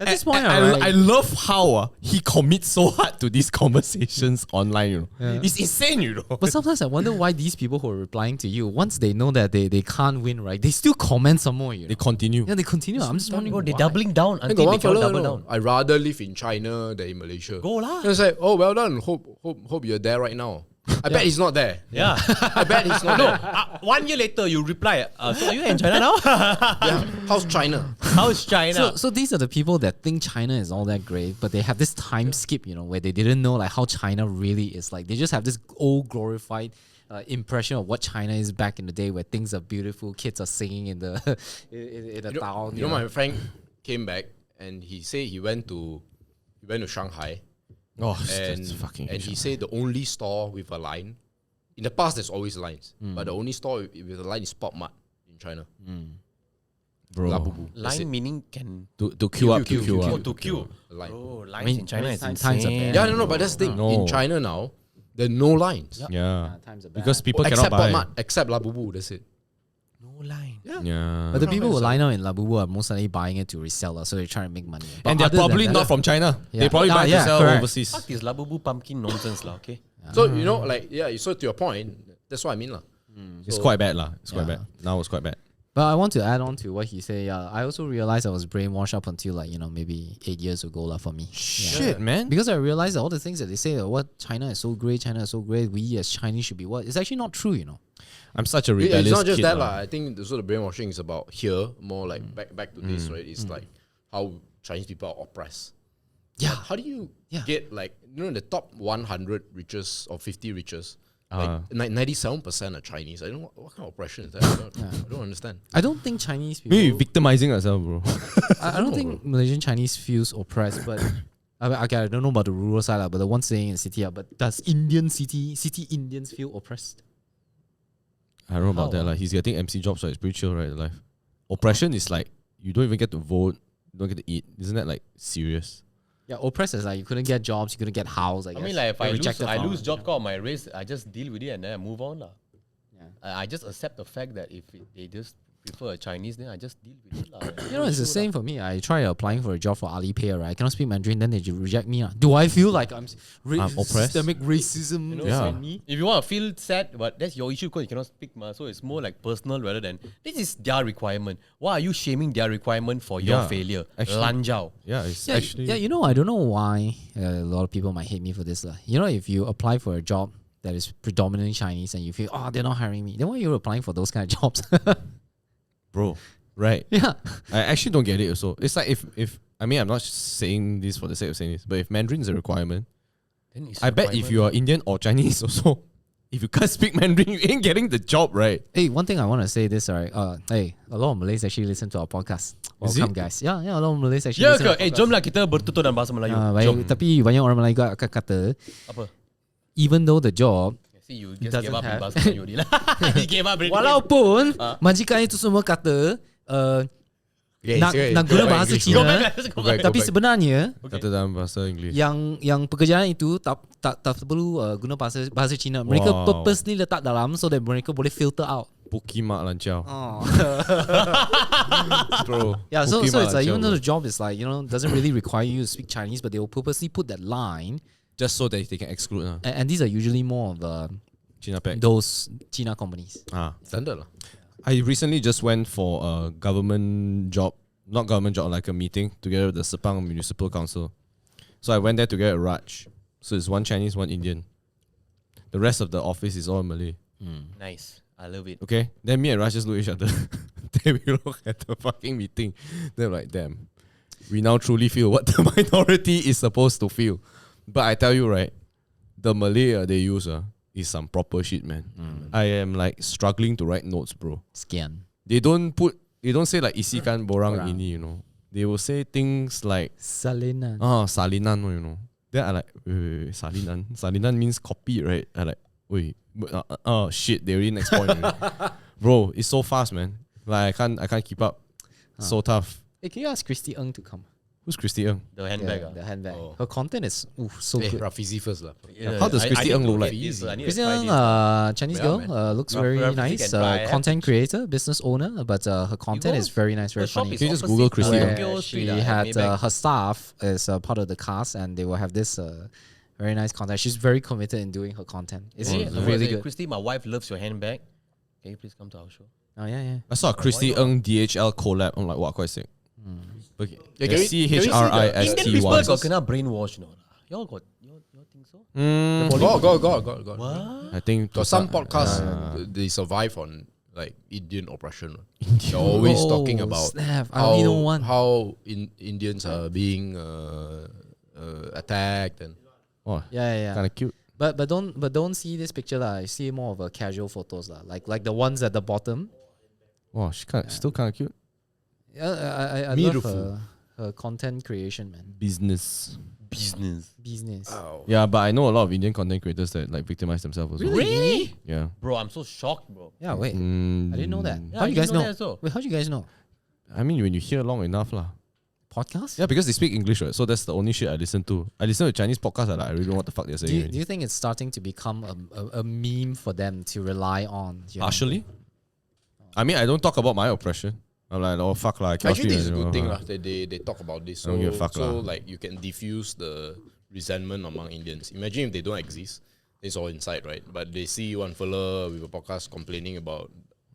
At this point, I alright, love how he commits so hard to these conversations online, you know. It's insane, you know. but sometimes I wonder why these people who are replying to you, once they know that they can't win, right, they still comment some more. You They know? continue. Yeah, they continue. I'm just wondering Bro, they're why. doubling down I got until one they cannot fellow, double no, down. I rather live in China than in Malaysia. Go lah. And it's like, oh, well done. Hope you're there right now. I bet he's not there. Yeah. I bet he's not there. 1 year later, you reply, so are you in China now? Yeah. How's China? How's China? So these are the people that think China is all that great, but they have this time skip, you know, where they didn't know like how China really is. Like they just have this old glorified impression of what China is back in the day, where things are beautiful, kids are singing in the in the town. You know, my friend came back and he said he went to Shanghai. Oh, And that's fucking he said the only store with a line. In the past, there's always lines, but the only store with a line is Pop Mart in China. bro. Labubu. That's Line it. meaning can To queue up, to queue, queue queue, up. oh, to queue. A line. Oh, lines I mean, in China is times are insane. bad. Yeah, no, but that's the thing. No. In China now, there are no lines. Yeah. times are bad. Because people Except cannot Pop buy. Mart, except Labubu, that's it. No line. Yeah. But the people who so. line up in Labubu are most likely buying it to resell, so they're trying to make money. But And they're other than probably that- not from China. Yeah. They probably buy Yeah, to sell correct. overseas. Fuck this Labubu pumpkin nonsense lah, okay? So, you know, like, yeah, so to your point, that's what I mean. Lah. It's quite bad lah. It's quite Yeah. bad. Now it's quite bad. But I want to add on to what he said. Yeah, I also realized I was brainwashed up until like, you know, maybe 8 years ago lah for me. Shit, man. Because I realized that all the things that they say, what China is so great, we as Chinese should be what? It's actually not true, you know. I'm such a rebellious It's not just kid that. lah. I think the sort of brainwashing is about here, more like back to this, right? It's like how Chinese people are oppressed. Yeah. How do you Yeah. get like, you know, in the top 100 richest or 50 richest, like 97% are Chinese. I don't know what kind of oppression is that. I don't understand. I don't think Chinese people. Maybe victimizing ourselves, bro. I don't think Malaysian Chinese feels oppressed, but I don't know about the rural side, but the one staying in city. But does city Indians feel oppressed? I don't know about that. Like he's getting MC jobs, so it's pretty chill, right? The life. Oppression is like you don't even get to vote, you don't get to eat. Isn't that like serious? Yeah, oppressed is like you couldn't get jobs, you couldn't get house. I I guess. mean, like if You're I rejected lose from- job call of my race, I just deal with it and then I move on lah. Yeah. I just accept the fact that if they just prefer a Chinese, then I just deal with it lah. You know, it's the same for me. I try applying for a job for Alipay, right? I cannot speak Mandarin, then they reject me. Do I feel like I'm oppressed? systemic racism? You know, Yeah. on me? If you want to feel sad, but that's your issue because you cannot speak, ma. So it's more like personal rather than this is their requirement. Why are you shaming their requirement for your Yeah, failure? actually. Lanjao. Yeah, it's Yeah, actually. yeah, you know, I don't know why a lot of people might hate me for this. You know, if you apply for a job that is predominantly Chinese and you feel, oh, they're not hiring me, then why are you applying for those kind of jobs? Bro, right. Yeah. I actually don't get it also. It's like if I mean, I'm not saying this for the sake of saying this, but if Mandarin is a requirement, Then it's I bet if you are Indian or Chinese also, if you can't speak Mandarin, you ain't getting the job, right? Hey, one thing I want to say this, alright. Hey, a lot of Malays actually listen to our podcast. Is Welcome, it? guys. Yeah, a lot of Malays actually Ya listen ke? to our podcast. Jomlah kita bertutur dalam bahasa Melayu. Baik, tapi banyak orang Melayu akan kata, Apa? even though the job, See, you just Doesn't gave up in have- bahasa Melayu ni lah. He gave up already. walaupun majikan itu semua kata nak guna bahasa Go back Cina, lah, go back. tapi sebenarnya Kata dalam bahasa Inggeris. yang pekerjaan itu tak perlu guna bahasa Cina. Mereka Wow. purposely letak dalam so that mereka boleh filter out. Pukimak lancau. Oh. Bro. Yeah, so Pukimak it's like lancau, even though bro. the job is like, doesn't really require you to speak Chinese, but they will purposely put that line, Just so that they can exclude and these are usually more of China Pack. those China companies. Standard lah. I recently just went for a government job, not government job, like a meeting together with the Sepang Municipal Council. So I went there to get a Raj. So it's one Chinese, one Indian. The rest of the office is all Malay. Nice. I love it. Okay? Then me and Raj just look at each other. Then we look at the fucking meeting. Then we're like, damn. We now truly feel what the minority is supposed to feel. But I tell you, right, the Malay they use is some proper shit, man. I am like struggling to write notes, bro. Scan. They don't say like isikan borang ini, They will say things like Salinan. salinan, Then I like, wait, salinan. Salinan means copy, right? I like, wait, shit, they already next point. Already. Bro, it's so fast, man. Like I can't keep up. So tough. Hey, can you ask Christy Ng to come? Who's Christy Ng? The handbag. The handbag. Oh. Her content is so Hey, good. Rafizi first lah. How does Christy Ng look like? Christy Ng, Chinese Yeah, girl, man. looks Rough, very rough, nice. can try. Content creator, business owner, but her content is very nice, very funny. Can you just Google Christy Ng? Where she had her staff as part of the cast, and they will have this very nice content. She's very committed in doing her content. It's really good. Christy, my wife loves your handbag. Can you please come to our show? Oh yeah. I saw a Christy Ng DHL collab. I'm like, wow, quite sick. Okay. Yeah, can we- Indian people CHRIST1. got kena brainwash, Y'all think so? Got. What? I think Got some podcasts they survive on like Indian oppression. They're always talking about Snap. I only know one. how Indians are being attacked and Oh, Yeah. kind of cute. But don't see this picture lah. I see more of a casual photos lah. Like the ones at the bottom. Wow, she still kind of cute. Yeah, I love Beautiful. her content creation, man. Business. Business. Yeah, but I know a lot of Indian content creators that like victimize themselves as well. Really? Yeah. Bro, I'm so shocked, bro. Yeah. Wait. I didn't know that. Yeah, How I you guys didn't know know? that also. Wait, how do you guys know? I mean, when you hear long enough, lah. Podcast? Yeah, because they speak English, right? So that's the only shit I listen to. I listen to Chinese podcasts, and I really don't know what the fuck they're saying. Do you think it's starting to become a meme for them to rely on? You know? Partially. I mean, I don't talk about my oppression. I'm like, oh fuck, like actually this is a good thing lah. That they talk about this. I don't give a fuck so lah. like you can diffuse the resentment among Indians. Imagine if they don't exist. It's all inside, right? But they see one fella with a podcast complaining about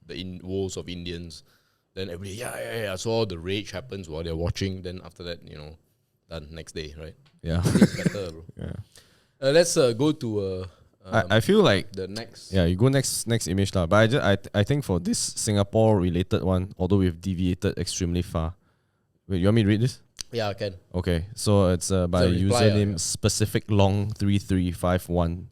the woes of Indians. Then everybody, yeah. So all the rage happens while they're watching. Then after that, done next day, right? Yeah. It's better, bro. Yeah. Let's go to I feel like the next. you go next image lah. But I think for this Singapore related one, although we've deviated extremely far. Wait, you want me to read this? Yeah, I can. Okay, so it's by It's a reply, username specific long 3351.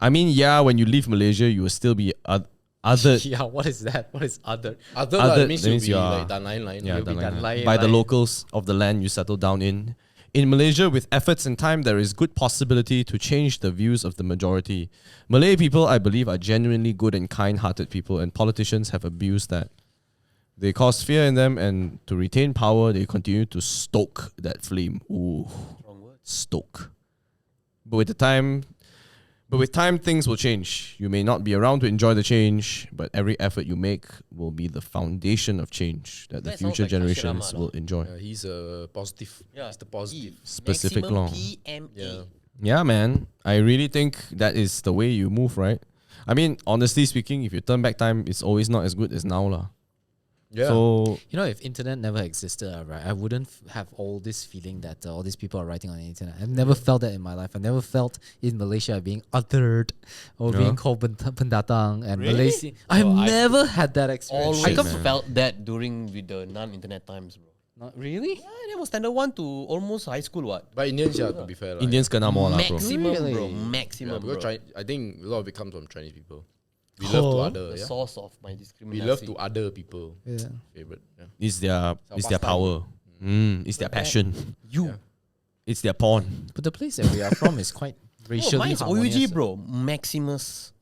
I mean, yeah, when you leave Malaysia, you will still be other. Yeah. What is that? What is other? Other means that you'll means be you are- like dan lain. Yeah, You'll be dan dan lain. lain by the lain. locals of the land you settle down in. In Malaysia, with efforts and time, there is good possibility to change the views of the majority. Malay people, I believe, are genuinely good and kind-hearted people, and politicians have abused that. They cause fear in them, and to retain power, they continue to stoke that flame. Ooh, stoke. But with time, things will change. You may not be around to enjoy the change, but every effort you make will be the foundation of change that the That sounds future like Kashir generations Ahmad, will enjoy. He's a positive. Yeah. He's the positive. Specific Maximum long. PME. Yeah. Yeah, man. I really think that is the way you move, right? I mean, honestly speaking, if you turn back time, it's always not as good as now, lah. Yeah. So If internet never existed, right, I wouldn't have all this feeling that all these people are writing on the internet. I've never felt that in my life. I never felt in Malaysia being othered or being called pendatang and Malaysia. I've I never had that experience. I Shit, kind man. of felt that during with the non-internet times, bro. Not really. Yeah, that was standard 1 to almost high school. What? But Indians, yeah, to be fair, like, Indians kena more lah, bro. Maximum, Really? bro. yeah, Maximum, because bro. I think a lot of it comes from Chinese people. We love to other, The yeah. source of my We discrimination. love to other people. Yeah. Favorite. Yeah. It's their pastime. power. It's their passion. You. It's their porn. But the place that we are from is quite Oh, racially mine's harmonious. OUG, bro. Maximus.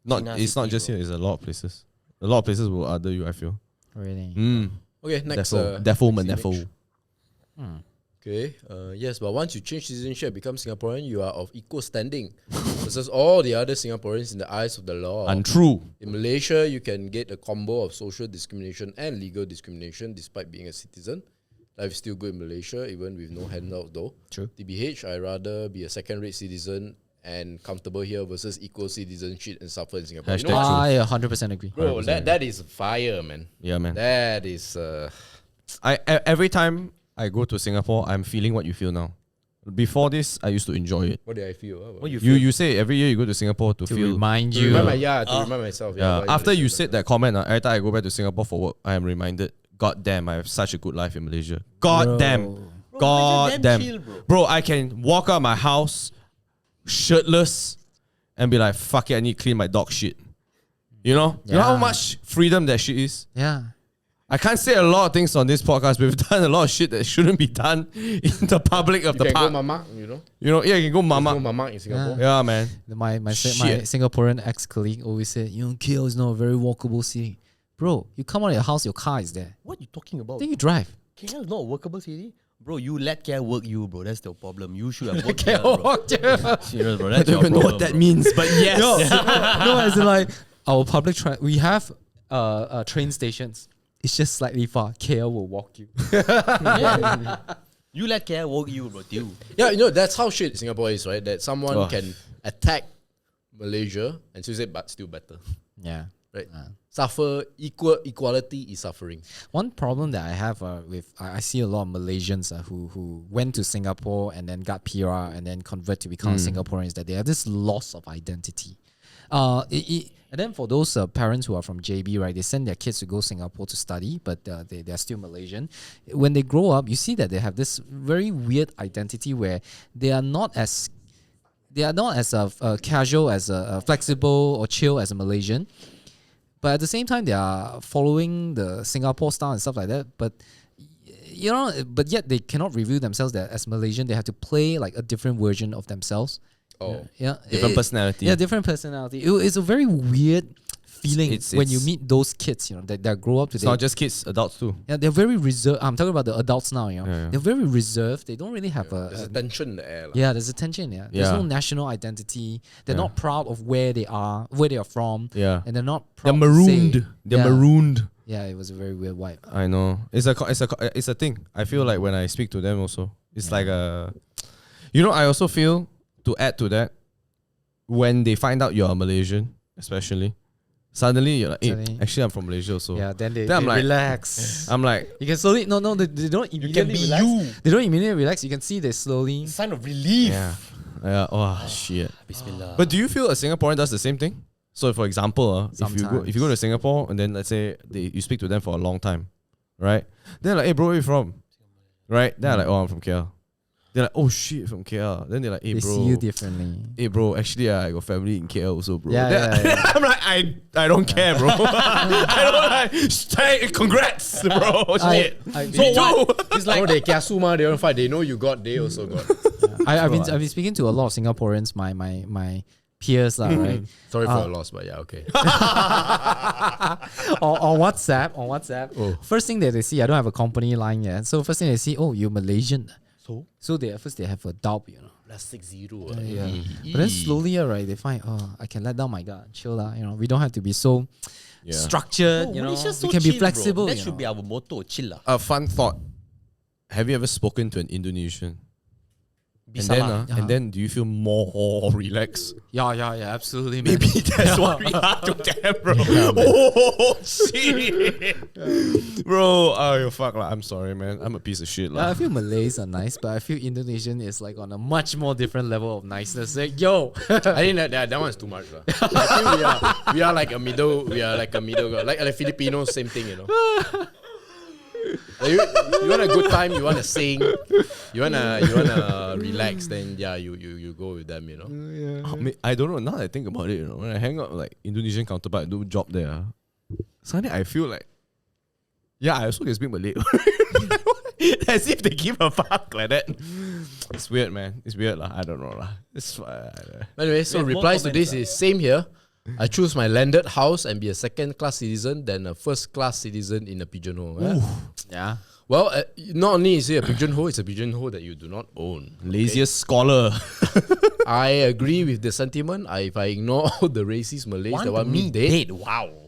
Not China it's not City, just bro. here. It's a lot of places. A lot of places will other you. I feel. Really. Okay, next. Defo, next Manefo. image. Okay. Yes, but once you change citizenship, become Singaporean, you are of equal standing versus all the other Singaporeans in the eyes of the law. Untrue. In Malaysia, you can get a combo of social discrimination and legal discrimination despite being a citizen. Life is still good in Malaysia, even with no handout though. True. TBH, I'd rather be a second-rate citizen and comfortable here versus equal citizenship and suffer in Singapore. You know Hashtag what? I 100% agree. Bro, that is fire, man. Yeah, man. That is... Every time I go to Singapore, I'm feeling what you feel now. Before this, I used to enjoy it. what did I feel? What you You say every year you go to Singapore to To feel. remind To you. remind myself. Yeah. why After you Malaysia said that comment, every time I go back to Singapore for work, I am reminded. God damn, I have such a good life in Malaysia. God damn. Bro, God Malaysia damn. damn chill, bro. Bro, I can walk out my house shirtless and be like, fuck it, I need to clean my dog shit. You know? You know how Yeah. much freedom that shit is? Yeah. I can't say a lot of things on this podcast. We've done a lot of shit that shouldn't be done in the public of You the can park. go mamak, you know? You know, yeah, you can go Go mama. mamak in Singapore. Yeah, man. My Shit. Singaporean ex-colleague always said, you know, KL is not a very walkable city. Bro, you come out of your house, your car is there. What you talking about? Then you drive. KL is not a workable city. Bro, you let KL work you, bro. That's the problem. You should have worked KL, bro. Serious, bro. I That's don't your even know problem, what that bro. means, but yes. No, as in like our public we have train stations. It's just slightly far. KL will walk you. You let KL work you, bro. Deal. Yeah, you know, that's how shit Singapore is, right? That someone Oh. can attack Malaysia and still say, but still better. Yeah. Right? Suffer, equality is suffering. One problem that I have with I see a lot of Malaysians who went to Singapore and then got PR and then convert to become Singaporeans, that they have this loss of identity. And then for those parents who are from JB, right, they send their kids to go Singapore to study, but they're still Malaysian. When they grow up, you see that they have this very weird identity where they are not as casual, as flexible or chill as a Malaysian. But at the same time, they are following the Singapore style and stuff like that. But you know, but yet they cannot review themselves that as Malaysian. They have to play like a different version of themselves. Oh. Yeah, Different personality. Yeah, different personality. It's a very weird feeling It's- when you it's- meet those kids. You know, that grow up It's today. not just kids, adults too. Yeah, they're very reserved. I'm talking about the adults now. You know, Yeah, yeah. they're very reserved. They don't really have There's a tension in the air. yeah, there's a tension. Yeah, there's Yeah. no national identity. They're Yeah. not proud of where they are from. Yeah. And they're not They're proud to say- marooned. They're yeah. marooned. Yeah, it was a very weird vibe. I know. It's a thing. I feel like when I speak to them also, it's like a, you know, I also feel, to add to that, when they find out you're a Malaysian, especially, suddenly you're like, hey, Suddenly- actually I'm from Malaysia also. Yeah, then I'm like- relax. I'm like, You can slowly they don't immediately be relax. you. They don't immediately relax. You can see they slowly. Sign of relief. yeah, oh shit. Bismillah. But do you feel a Singaporean does the same thing? So for example, if you go to Singapore and then let's say you speak to them for a long time, right? They're like, hey bro, where you from? Right? They're like, oh, I'm from KL. They're like, oh shit, from KL. Then they're like, hey They bro, see you differently. hey bro, actually I got family in KL also, bro. Yeah, Then yeah, yeah. I'm like, I don't care, bro. I don't like. Hey, congrats, bro. Shit. I- So what? It's like, they kiasu ma, they don't fight. They know you got, they also got. I've been speaking to a lot of Singaporeans, my peers, lah, right? Sorry for the loss, but yeah, okay. on WhatsApp. First thing that they see, I don't have a company line yet. So first thing they see, oh, you're Malaysian. So they at first they have a doubt, you know. That's 6-0. Yeah. But then slowly, right, they find, oh, I can let down my guard, chill lah. You know, we don't have to be so structured. You know, Malaysia's we so can be chill, flexible. Bro. That you should know. be our motto, chill lah. A fun thought. Have you ever spoken to an Indonesian? Bisalah. And then do you feel more relaxed? Yeah, absolutely. Man. Maybe that's what we are to them, bro. Oh shit, bro. Oh fuck, like, I'm sorry, man. I'm a piece of shit, I like. feel Malays are nice, but I feel Indonesian is like on a much more different level of niceness. Like, yo, I think that one's too much. I think we are like a middle, ground. Like Filipinos, same thing, you know. Like you want a good time, you want to sing, you wanna relax, then you go with them, I don't know. Now that I think about it, when I hang out with like Indonesian counterpart, do job there, suddenly I feel like, I also can speak Malay. As if they give a fuck like that. It's weird, man. It's weird lah. I don't know lah. It's Anyway, so replies to this is same here. I choose my landed house and be a second-class citizen than a first-class citizen in a pigeonhole. Yeah. Well, not only is it a pigeonhole, it's a pigeonhole that you do not own. laziest scholar. I agree with the sentiment. If I ignore all the racist Malays that want me dead,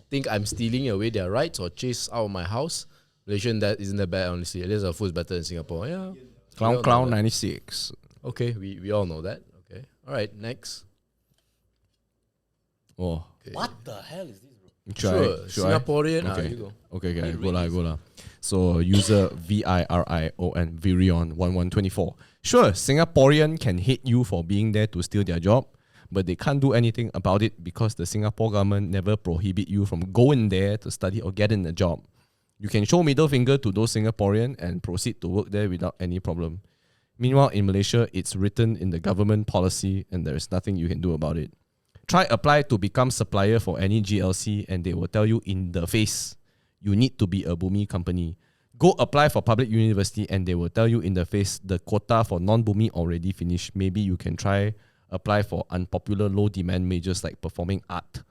think I'm stealing away their rights or chase out of my house, Malaysian, that isn't that bad, honestly. At least our food's better in Singapore. Yeah. Clown 96. Okay, we all know that. Okay. All right, next. Oh. Okay. What the hell is this, bro? Sure. Singaporean. Okay. You go. Okay, go lah. So user VIRION Virion 1124. Sure, Singaporean can hate you for being there to steal their job, but they can't do anything about it because the Singapore government never prohibit you from going there to study or getting a job. You can show middle finger to those Singaporean and proceed to work there without any problem. Meanwhile, in Malaysia, it's written in the government policy and there is nothing you can do about it. Try apply to become supplier for any GLC and they will tell you in the face, you need to be a Bumi company. Go apply for public university and they will tell you in the face, the quota for non-Bumi already finished. Maybe you can try apply for unpopular low demand majors like performing art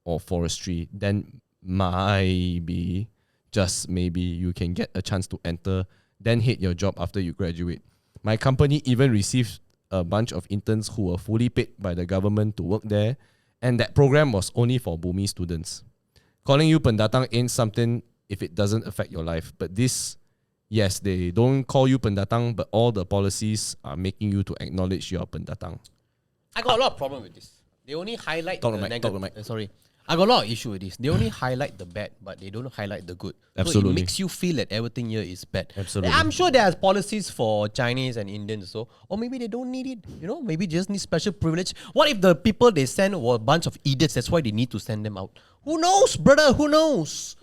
or forestry. Then maybe, just maybe, you can get a chance to enter, then hate your job after you graduate. My company even received a bunch of interns who were fully paid by the government to work there, and that program was only for Bumi students. Calling you pendatang ain't something if it doesn't affect your life. But this, yes, they don't call you pendatang, but all the policies are making you to acknowledge you're pendatang. I got a lot of problem with this. They only highlight Talk the to negative. the mic. Sorry. I got a lot of issue with this. They only highlight the bad, but they don't highlight the good. So Absolutely. it makes you feel that everything here is bad. Absolutely. I'm sure there's policies for Chinese and Indians, so or maybe they don't need it. Maybe just need special privilege. What if the people they send were a bunch of idiots? That's why they need to send them out. Who knows, brother? Who knows?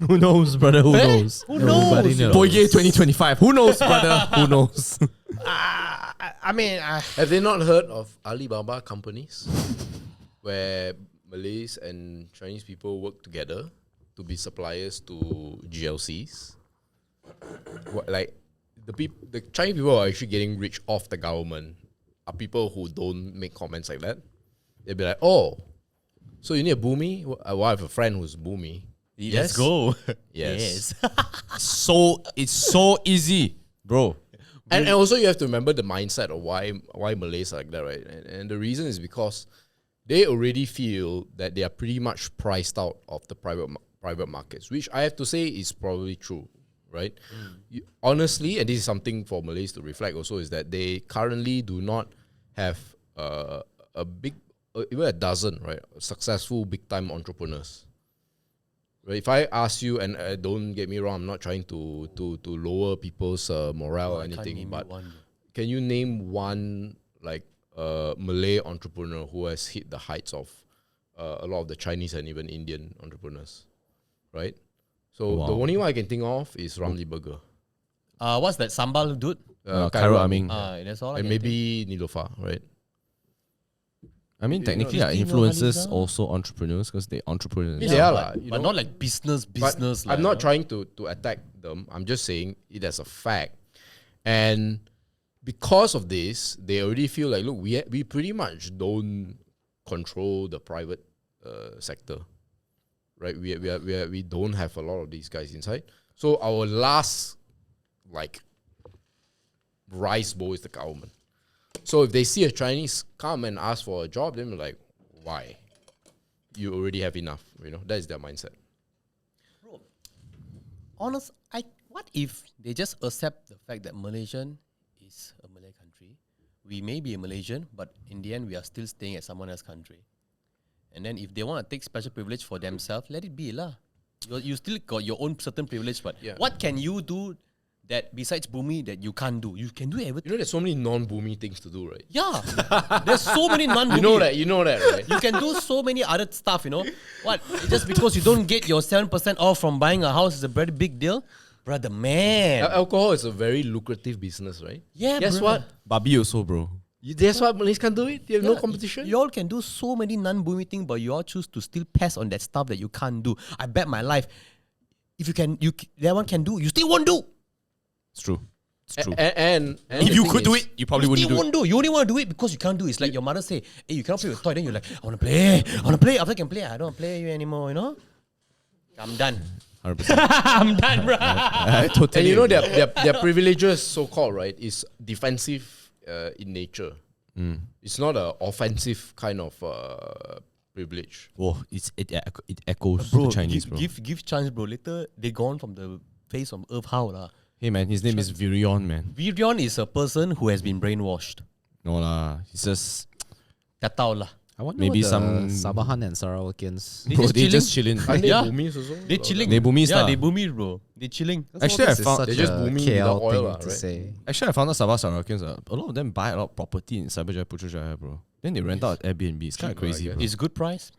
Who knows, brother? Who knows? Who knows? Nobody knows. Boye 2025. Who knows, brother? Who knows? I mean, Have they not heard of Alibaba companies where Malays and Chinese people work together to be suppliers to GLCs? Like the Chinese people are actually getting rich off the government are people who don't make comments like that. They'll be like, oh, so you need a Bumi? Well, I have a friend who's Bumi. let's go. Yes. It's so easy, bro. And also you have to remember the mindset of why Malays are like that, right? And the reason is because they already feel that they are pretty much priced out of the private markets, which I have to say is probably true, right? Honestly, and this is something for Malays to reflect also, is that they currently do not have a big, even a dozen, right, successful big-time entrepreneurs. Right? If I ask you, and don't get me wrong, I'm not trying to lower people's morale or anything, but can you name one like Malay entrepreneur who has hit the heights of a lot of the Chinese and even Indian entrepreneurs, right? So the only one I can think of is Ramly Burger. What's that sambal dude? Khairul Aming. That's all. And maybe Nilofa, right? I mean, technically, influencers also entrepreneurs because they entrepreneurs. They are, but not like business. But Like, I'm not trying to attack them. I'm just saying it as a fact. And because of this, they already feel like, look, we pretty much don't control the private sector, right? We don't have a lot of these guys inside. So our last rice bowl is the government. So if they see a Chinese come and ask for a job, then they're like, why? You already have enough. That is their mindset. Bro, what if they just accept the fact that Malaysian is a Malay country? We may be a Malaysian, but in the end, we are still staying at someone else's country. And then if they want to take special privilege for themselves, let it be lah. You still got your own certain privilege, but what can you do that besides Bumi that you can't do? You can do everything. There's so many non-Bumi things to do, right? Yeah, there's so many non-Bumi. You know that, right? You can do so many other stuff, What? Just because you don't get your 7% off from buying a house is a very big deal? Brother, man. Alcohol is a very lucrative business, right? Yeah, Guess brother. what? Babi also, bro. That's why Malays can't do it. You have no competition. You all can do so many non-Bumi things, but you all choose to still pass on that stuff that you can't do. I bet my life, if that one can do, you still won't do. It's true. It's true. And if the you thing could do is- it, you probably You wouldn't still do it. won't do. You only want to do it because you can't do it. It's like your mother say, hey, you cannot play with toy. Then you're like, I want to play. I want to play. After I can play, I don't want to play you anymore, you know? I'm done. 100%. I'm done, bro. I totally And you know agree. their privileges, so called, right, is defensive in nature. It's not an offensive kind of privilege. Whoa, it echoes Bro, the Chinese, bro. give chance, bro. Later, they gone from the face of earth. How, lah? Hey, man, his name is Virion, man. Virion is a person who has been brainwashed. No lah, he's just... Katao lah. I wonder Maybe what the some- Sabahan and Sarawakians. They Bro, just they chilling. just chilling. Aren't they Yeah. Bumis also? They chilling. They Bumis Yeah, lah. they Bumis, bro. They chilling. Actually, I This is found- such They just a booming KL without oil thing lah, to right? say. Actually, I found out Sabah Sarawakians, a lot of them buy a lot of property in Cyberjaya Putrajaya, bro. Then they rent out Airbnb. It's kind of Cheap, crazy, I bro. It's good price.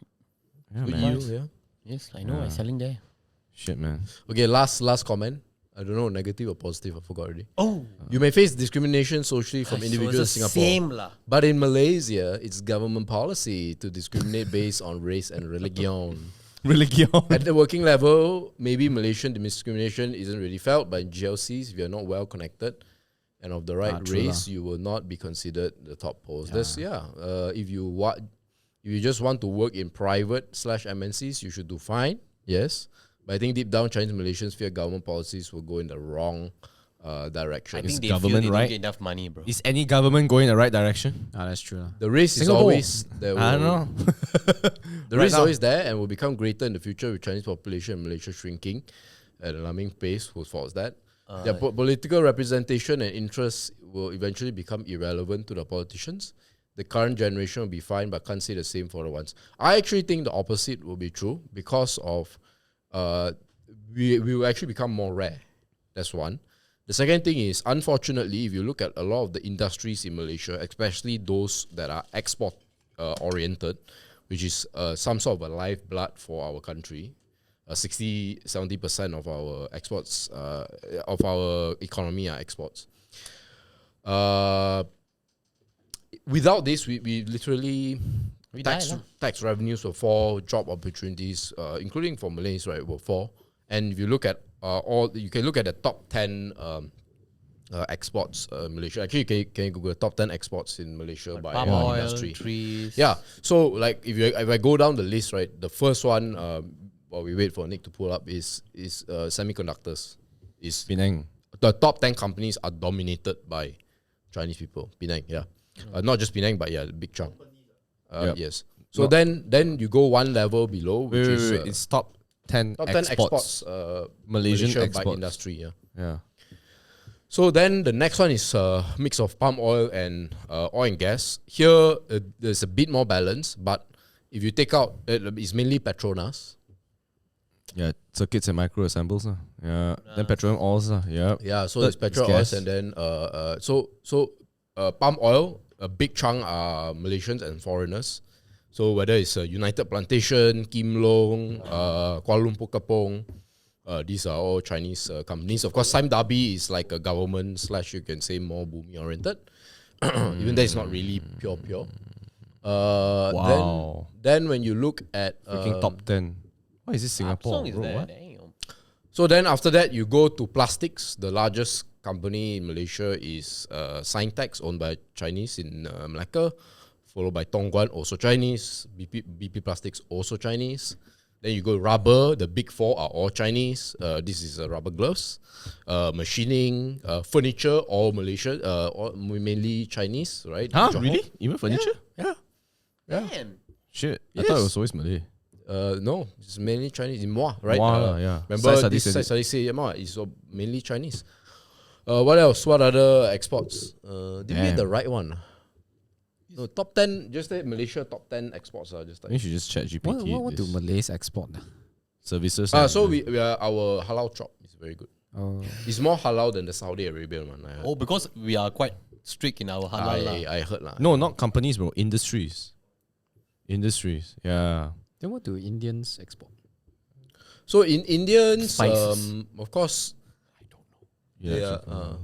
Yeah, Good man. yield, yeah. Yes, I know. I'm selling there. Shit, man. Okay, last comment. I don't know, negative or positive. I forgot already. Oh, You may face discrimination socially from individuals in Singapore. Same lah. But in Malaysia, it's government policy to discriminate based on race and religion. Religion. At the working level, maybe Malaysian discrimination isn't really felt, but in GLCs, if you're not well connected and of the right true race, you will not be considered the top post. If you just want to work in private/MNCs, you should do fine. Yes. But I think deep down, Chinese Malaysians fear government policies will go in the wrong direction. I think they government feel they right? don't get enough money, bro. Is any government going in the right direction? Ah, that's true. The risk is Singapore. always there. I don't know. The risk is always there and will become greater in the future with Chinese population in Malaysia shrinking at an alarming pace. Whose fault is that? Their political representation and interests will eventually become irrelevant to the politicians. The current generation will be fine, but can't say the same for the ones. I actually think the opposite will be true because of we will actually become more rare. That's one. The second thing is, unfortunately, if you look at a lot of the industries in Malaysia, especially those that are export oriented, which is some sort of a lifeblood for our country, 60-70% of our exports, of our economy are exports. Without this, we literally tax revenues will fall, job opportunities, including for Malays, right, will fall. And if you look at you can look at the top 10 exports in Malaysia. Actually, can you Google top 10 exports in Malaysia by Palm oil, industry? trees. Yeah. So like if I go down the list, right, the first one, while we wait for Nick to pull up, is semiconductors. Is Penang. the top 10 companies are dominated by Chinese people. Penang, yeah. Not just Penang, but yeah, big chunk. Yep. Yes. So then you go one level below, which is It's top 10 top 10 exports. exports. Malaysian Malaysia by exports. industry, yeah. Yeah. So then the next one is a mix of palm oil and oil and gas. Here there's a bit more balance, but if you take out, it's mainly Petronas. Yeah, circuits and micro assembles. Yeah. Then petroleum oils. Yeah. Yeah, so Third it's petrol is oils, gas. and then palm oil. A big chunk are Malaysians and foreigners. So whether it's United Plantation, Kim Long, Kuala Lumpur Kapong, these are all Chinese companies. Of course, Sime Darby is like a government / you can say more Bumi oriented. Even though it's not really pure. Wow. Then when you look at Freaking top 10. Why is this Singapore? Samsung is bro? there. What? Damn. so then after that you go to plastics. The largest company in Malaysia is Sintex, owned by Chinese in Malacca, followed by Tongguan, also Chinese. BP Plastics, also Chinese. Then you go rubber. The big four are all Chinese. This is rubber gloves, machining, furniture, all Malaysia, all mainly Chinese, right? Huh? Johor. Really? Even furniture? Yeah. Damn. Shit. I Yes. thought it was always Malay. No, it's mainly Chinese. In Muar, right? Muar, yeah. Remember Sai this Sadi Sai Sadi Muar is mainly Chinese. What else? What other exports? Did we get the right one? No, top 10, just say Malaysia top 10 exports. Just I like. think you should just chat GPT. What do Malays export? Services. So we are, our halal chop is very good. Oh, It's more halal than the Saudi Arabian one. I heard. Oh, because we are quite strict in our halal lah. I heard lah. No, not companies, bro. Industries. Yeah. then what do Indians export? So in Indians, Spices. of course, Yeah.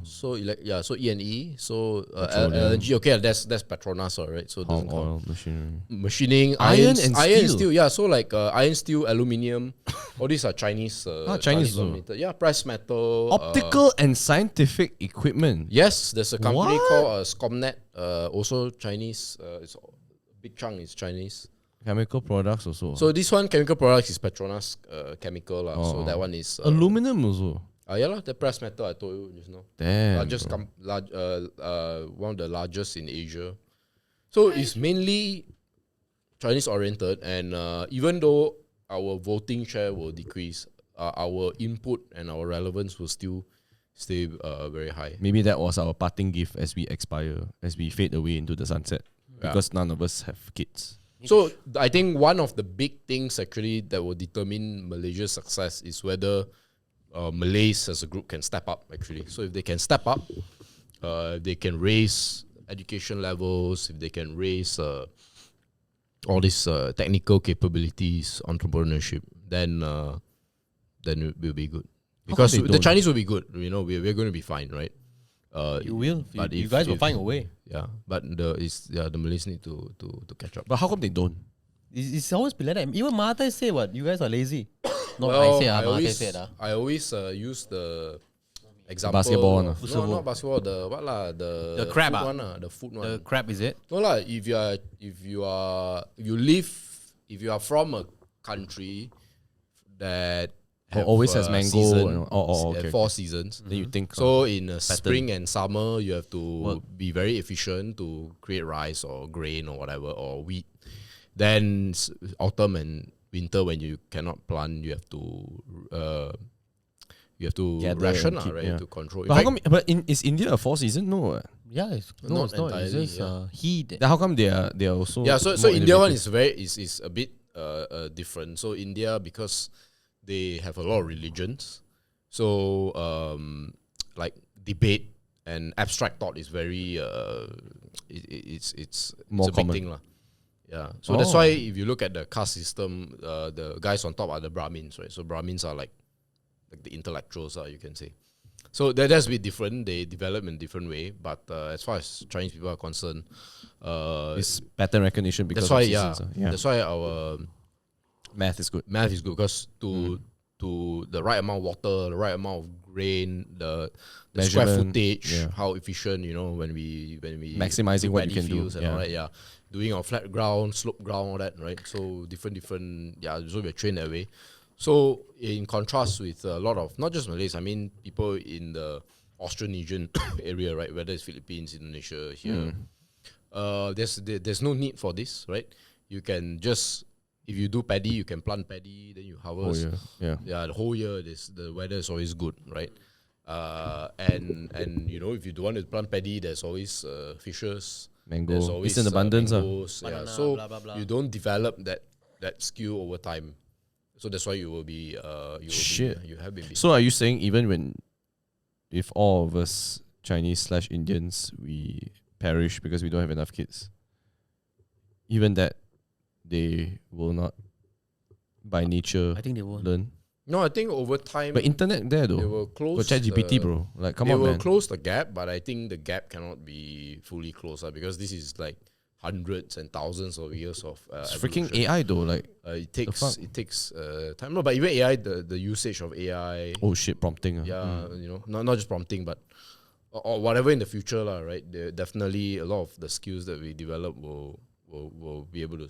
So so E&E. So Petroleum. LNG. Okay, that's Petronas, right? So it doesn't count. oil, machinery. Machining, Iron and steel. steel. Yeah, so like iron, steel, aluminium. All these are Chinese. Chinese also. dominated. Yeah, press metal. Optical and scientific equipment. Yes, there's a company What? called Scomnet. Also Chinese. It's a big chunk is Chinese. Chemical products also. So this one chemical products is Petronas chemical lah. So that one is aluminum also. yeah lah, the press metal I told you just now. Damn. Largest one of the largest in Asia. So it's mainly Chinese oriented, and even though our voting share will decrease, our input and our relevance will still stay very high. Maybe that was our parting gift as we expire, as we fade away into the sunset, because none of us have kids. So I think one of the big things actually that will determine Malaysia's success is whether Malays as a group can step up actually. So if they can step up, they can raise education levels, if they can raise all these technical capabilities, entrepreneurship, then it will be good. Because the Chinese will be good. You know, we're going to be fine, right? You will. But You if- guys will if- find a way. Yeah, but the Malays need to catch up. But how come they don't? It's always been like that. Even Mahathir say what? You guys are lazy. Not I say, Mahathir said. I always use the example. basketball one, No, not basketball. The what lah? The crab food ah? one lah. The food one. The crab, is it? No lah. If you are from a country that always has mango season, okay, 4 seasons. Then you think So in spring and summer, you have to be very efficient to create rice or grain or whatever or wheat. Then autumn and winter, when you cannot plant, you have to Gather ration, and keep, right? yeah. To control. But how come? But is India a 4 season? No. Yeah, it's Not it's not. It's entirely, just yeah. heat. Then how come they are also Yeah, so more India one innovative? is a bit different. So India, because they have a lot of religions, so like debate and abstract thought is very it's More a big common. thing lah. Yeah, so that's why if you look at the caste system, the guys on top are the Brahmins, right? So Brahmins are like the intellectuals, you can say. So that's a bit different. They develop in a different way, but as far as Chinese people are concerned, It's pattern recognition because that's why of seasons, that's why our math is good. math is good because to the right amount of water, the right amount of grain, the square Measurement, footage, yeah. how efficient, when we Maximizing do what you paddy can do, fields and all that, doing on flat ground, slope ground, all that, right? So different, so we're trained that way. So in contrast with a lot of not just Malays, I mean people in the Austronesian area, right? Whether it's Philippines, Indonesia, here, there's no need for this, right? You can just, if you do paddy, you can plant paddy, then you harvest. The whole year, the weather is always good, right? And if you don't want to plant paddy, there's always fishes. Mango. There's always It's in abundance. mangoes, Banana, so blah, blah, blah. you don't develop that skill over time. So that's why you will be you have been. So are you saying even if all of us Chinese/Indians we perish because we don't have enough kids, even that they will not by nature I think they won't. learn? No, I think over time But internet there they though. will close. Got ChatGPT, the- bro. Like come they on, will man. close the gap, but I think the gap cannot be fully closed because this is like hundreds and thousands of years of It's freaking evolution. AI though. Like It fuck? takes time. No, but even AI, the usage of AI, oh shit, prompting. not just prompting, but or whatever in the future, lah. Right? There definitely a lot of the skills that we develop will be able to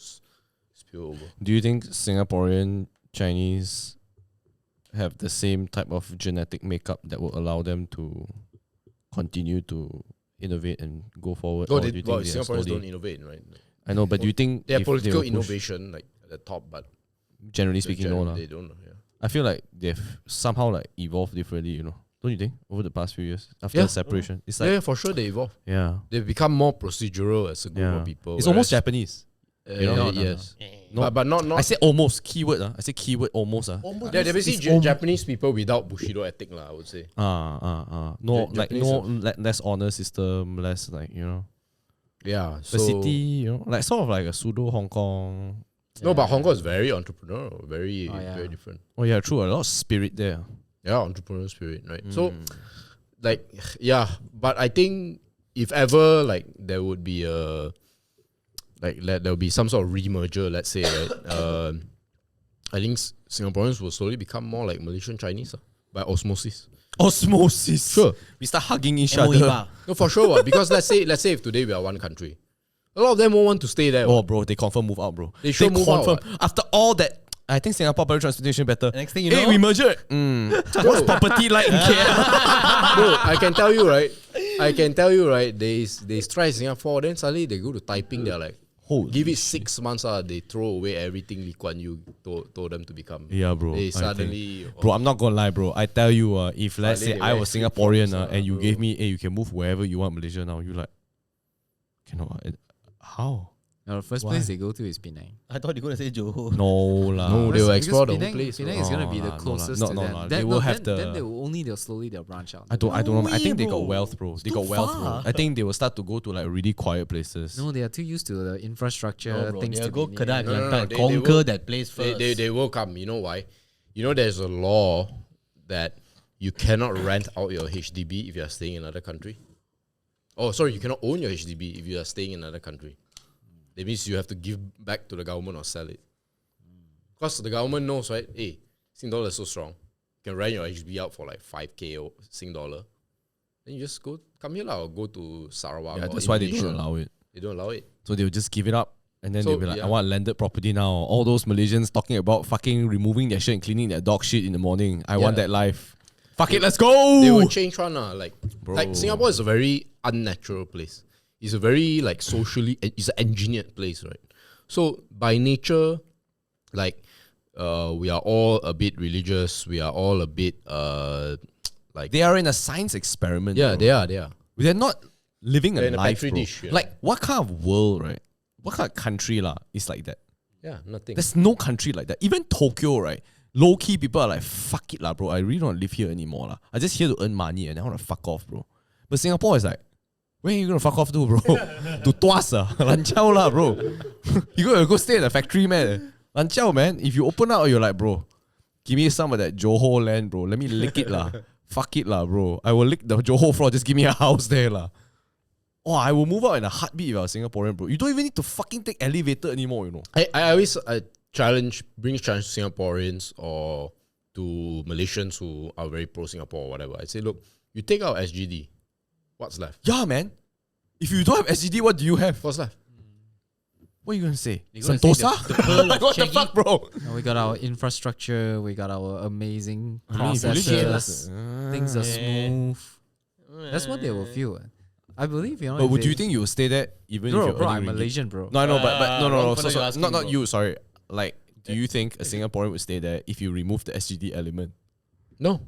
spill over. Do you think Singaporean Chinese have the same type of genetic makeup that will allow them to continue to innovate and go forward? Or do you think they are Singaporeans slowly- don't innovate, right? I know, but do you think They have if political will push- innovation like at the top, but generally speaking, no lah. they don't. Yeah. I feel like they've somehow like evolved differently, don't you think? Over the past few years after Yeah. the separation, it's like Yeah, for sure they evolve. yeah, They've become more procedural as a group of people. It's almost whereas- Japanese. yes. No. But not. I said almost keyword. I said keyword almost. They're basically Japanese people without Bushido ethic, lah. I would say. No, Ja- like Japanese less honor system, less like Yeah. the city, like sort of like a pseudo Hong Kong. No, but Hong Kong is very entrepreneurial, very different. Oh yeah, true. A lot of spirit there. Yeah, entrepreneurial spirit, right? So like, yeah, but I think if ever like there would be a there'll be some sort of remerger, let's say, right? I think Singaporeans will slowly become more like Malaysian Chinese by osmosis. Osmosis. Sure. We start hugging each MOE other. ba. No, for sure. Because let's say if today we are one country, a lot of them won't want to stay there. Oh, bro, they confirm move out, bro. They sure move out, confirm. After all that, I think Singapore public transportation better. Next thing you Hey, know, we merger. What's property like in KL? Bro, I can tell you, right? They try Singapore, then suddenly they go to Taiping. They're like, give it 6 months. They throw away everything Lee Kuan Yew told them to become. Yeah, bro. They I suddenly. think. Bro, I'm not gonna lie, bro. I tell you, if let's say they I wear was flip-flops, Singaporean and you bro. gave me, hey, you can move wherever you want, Malaysia now. You like, how? No, the first place they go to is Penang. I thought you were going to say Johor. No lah. No, they will Because explore the whole Penang, place. Penang bro. is gonna be No the lah, closest no to lah. them. No lah. Then, They will have then the- they'll slowly branch out. I don't know. I think they got bro. wealth, bro. They It's got too wealth, bro. far. I think they will start to go to like really quiet places. No, they are too used to the infrastructure No, bro, things they'll to go be Kedah, near. No, Kelantan, they conquer will- that place first. They will come. You know why? You know there's a law that you cannot rent out your HDB if you are staying in another country. Oh, sorry, you cannot own your HDB if you are staying in another country. That means you have to give back to the government or sell it. Because the government knows, right? Hey, Sing dollar is so strong. You can rent your HDB out for like 5K or Sing dollar. Then you just come here or go to Sarawak. Yeah, or that's why they Indonesia. don't allow it. They don't allow it. So they'll just give it up. And then So, they'll be like, yeah. I want landed property now. All those Malaysians talking about fucking removing their shit and cleaning their dog shit in the morning. I want Yeah. that life. Fuck it, let's go. They will change one. Like Bro. Singapore is a very unnatural place. It's a very like socially, it's an engineered place, right? So by nature, like we are all a bit religious. We are all a bit like They are in a science experiment. yeah, bro. they are. They're not living They're a in a life, petri bro. dish, yeah. Like, what kind of world, right? What kind of country is like that? Yeah, nothing. There's no country like that. Even Tokyo, right? Low key people are like, fuck it lah, bro. I really don't want to live here anymore lah. I just here to earn money and I want to fuck off, bro. But Singapore is like, where are you gonna fuck off to, bro? To Tuas Lanchao lah, bro. You gonna go stay in a factory, man. Lanchao, man. If you open up, you're like, bro, give me some of that Johor land, bro. Let me lick it lah. Fuck it lah, bro. I will lick the Johor floor. Just give me a house there lah. Oh, I will move out in a heartbeat if I was Singaporean, bro. You don't even need to fucking take elevator anymore, you know. I always bring challenge to Singaporeans or to Malaysians who are very pro Singapore or whatever. I say, look, you take out SGD, what's left? Yeah, man. If you don't have SGD, what do you have? What's left? What are you gonna say? You're gonna say Sentosa? the pearl of Like, what the Shaggy? fuck, bro? Now we got our infrastructure, we got our amazing I mean, if you live in processes, things are smooth. That's what they will feel. I believe, you know. But if would you they- think you will stay there even if Bro, you're bro, earning I'm ringgit? Malaysian, bro. No, I know, but no, wrong so, fella you're asking, not bro. you. Sorry. Like, do you think a Singaporean would stay there if you remove the SGD element? No.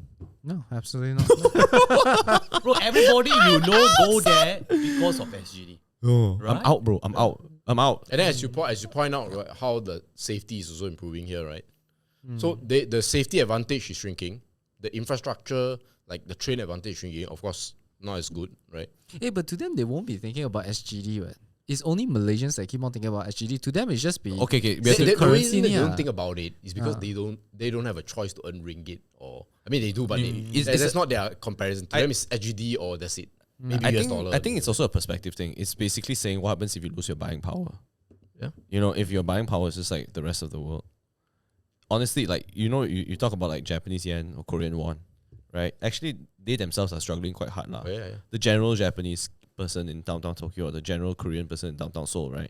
No, absolutely not. Bro, everybody you know go there because of SGD. Oh, Right? I'm out, bro. I'm out. And then as you point out, right, how the safety is also improving here, right? So the safety advantage is shrinking. The infrastructure, like the train advantage is shrinking. Of course, not as good, right? Hey, but to them, they won't be thinking about SGD, right? It's only Malaysians that keep on thinking about SGD. To them, it's just be Okay. We have They- to, they- The currency reason they ni, don't ah. think about it is because they don't have a choice to earn ringgit or I mean they do, but It's- that's it's not their comparison. To them, it's SGD or that's it. Maybe I US think, dollar. I think it's also a perspective thing. It's basically saying what happens if you lose your buying power. Yeah. You know, if your buying power is just like the rest of the world. Honestly, like, you talk about like Japanese yen or Korean won, right? Actually, they themselves are struggling quite hard now. Oh, yeah. The general Japanese person in downtown Tokyo or the general Korean person in downtown Seoul, right?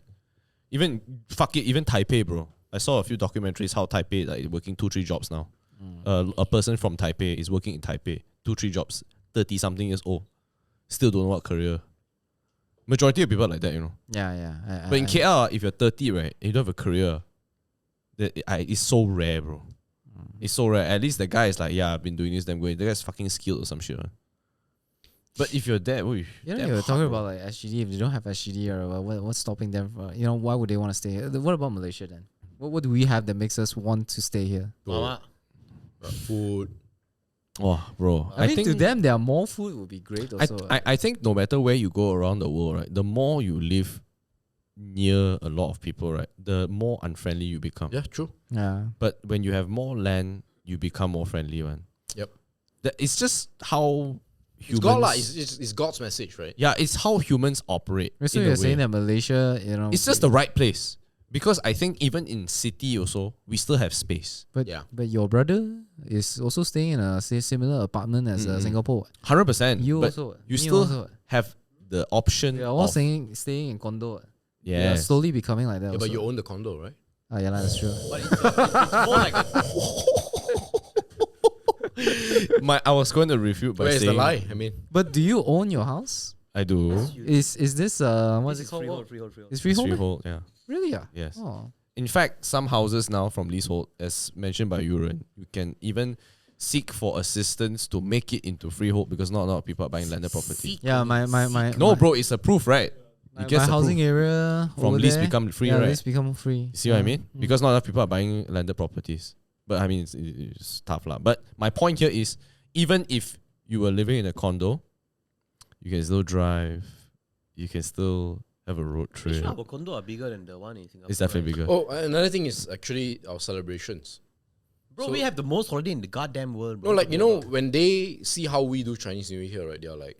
Even Taipei, bro. I saw a few documentaries how Taipei like working 2-3 jobs now. A person from Taipei is working in Taipei 2-3 jobs, 30 something years old, still don't know what career. Majority of people are like that, you know. yeah. But in KL, if you're 30, right, and you don't have a career, it's so rare, bro. It's so rare. At least the guy is like, yeah, I've been doing this damn good. The guy's fucking skilled or some shit. Man. But if you're there, You know, you were talking about like SGD. If they don't have SGD, or what's stopping them? You know, why would they want to stay here? What about Malaysia then? What do we have that makes us want to stay here? Mama, Food. oh, bro. I think to them, there are more food would be great. Also, I think no matter where you go around the world, right, the more you live near a lot of people, right, the more unfriendly you become. Yeah, true. yeah. But when you have more land, you become more friendly, man. Yep. It's just how It's God lah. It's God's message, right? Yeah, it's how humans operate. So in a you're saying way. that Malaysia, It's just the right place. Because I think even in city also, we still have space. but Yeah. but your brother is also staying in a similar apartment as Singapore. 100%. You but also, you me still also. have the option We are all of... staying in condo. We are Yes. slowly becoming like that. Yeah, but also. you own the condo, right? Ah, yeah, that's true. But it's more like I was going to refute by Where's the saying... lie? I mean, But do you own your house? I do. Is this what's it called? freehold. It's It's freehold. freehold, yeah. Really? Yeah. Yes. Oh. In fact, some houses now from leasehold, as mentioned by Yuren, you can even seek for assistance to make it into freehold because not a lot of people are buying landed property. Yeah, my No, bro, it's approved, right? My, It gets my housing approved. area From over lease there, become free, yeah, right? lease become free. You see what I mean? Because not enough people are buying landed properties. But I mean, it's tough lah. But my point here is, even if you were living in a condo, you can still drive. You can still have a road trip. Sure, our condo are bigger than the one in Singapore. It's definitely bigger. oh, another thing is actually our celebrations. Bro, So- we have the most holiday in the goddamn world, bro. No, like, when they see how we do Chinese New Year here, right, they're like,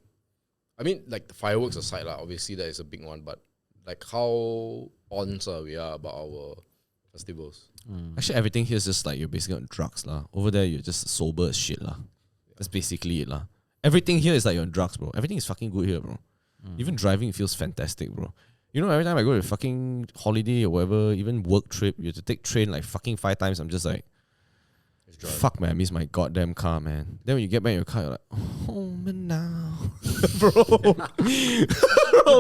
I mean, like, the fireworks aside, lah, obviously that is a big one, but like how on we are about our festivals. Actually, everything here is just like you're basically on drugs lah. Over there, you're just sober as shit lah. That's basically it lah. Everything here is like you're on drugs, bro. Everything is fucking good here, bro. Even driving feels fantastic, bro. You know, every time I go to fucking holiday or whatever, even work trip, you have to take train like fucking 5 times. I'm just like, fuck, man, I miss my goddamn car, man. Then when you get back in your car, you're like, home now. Bro,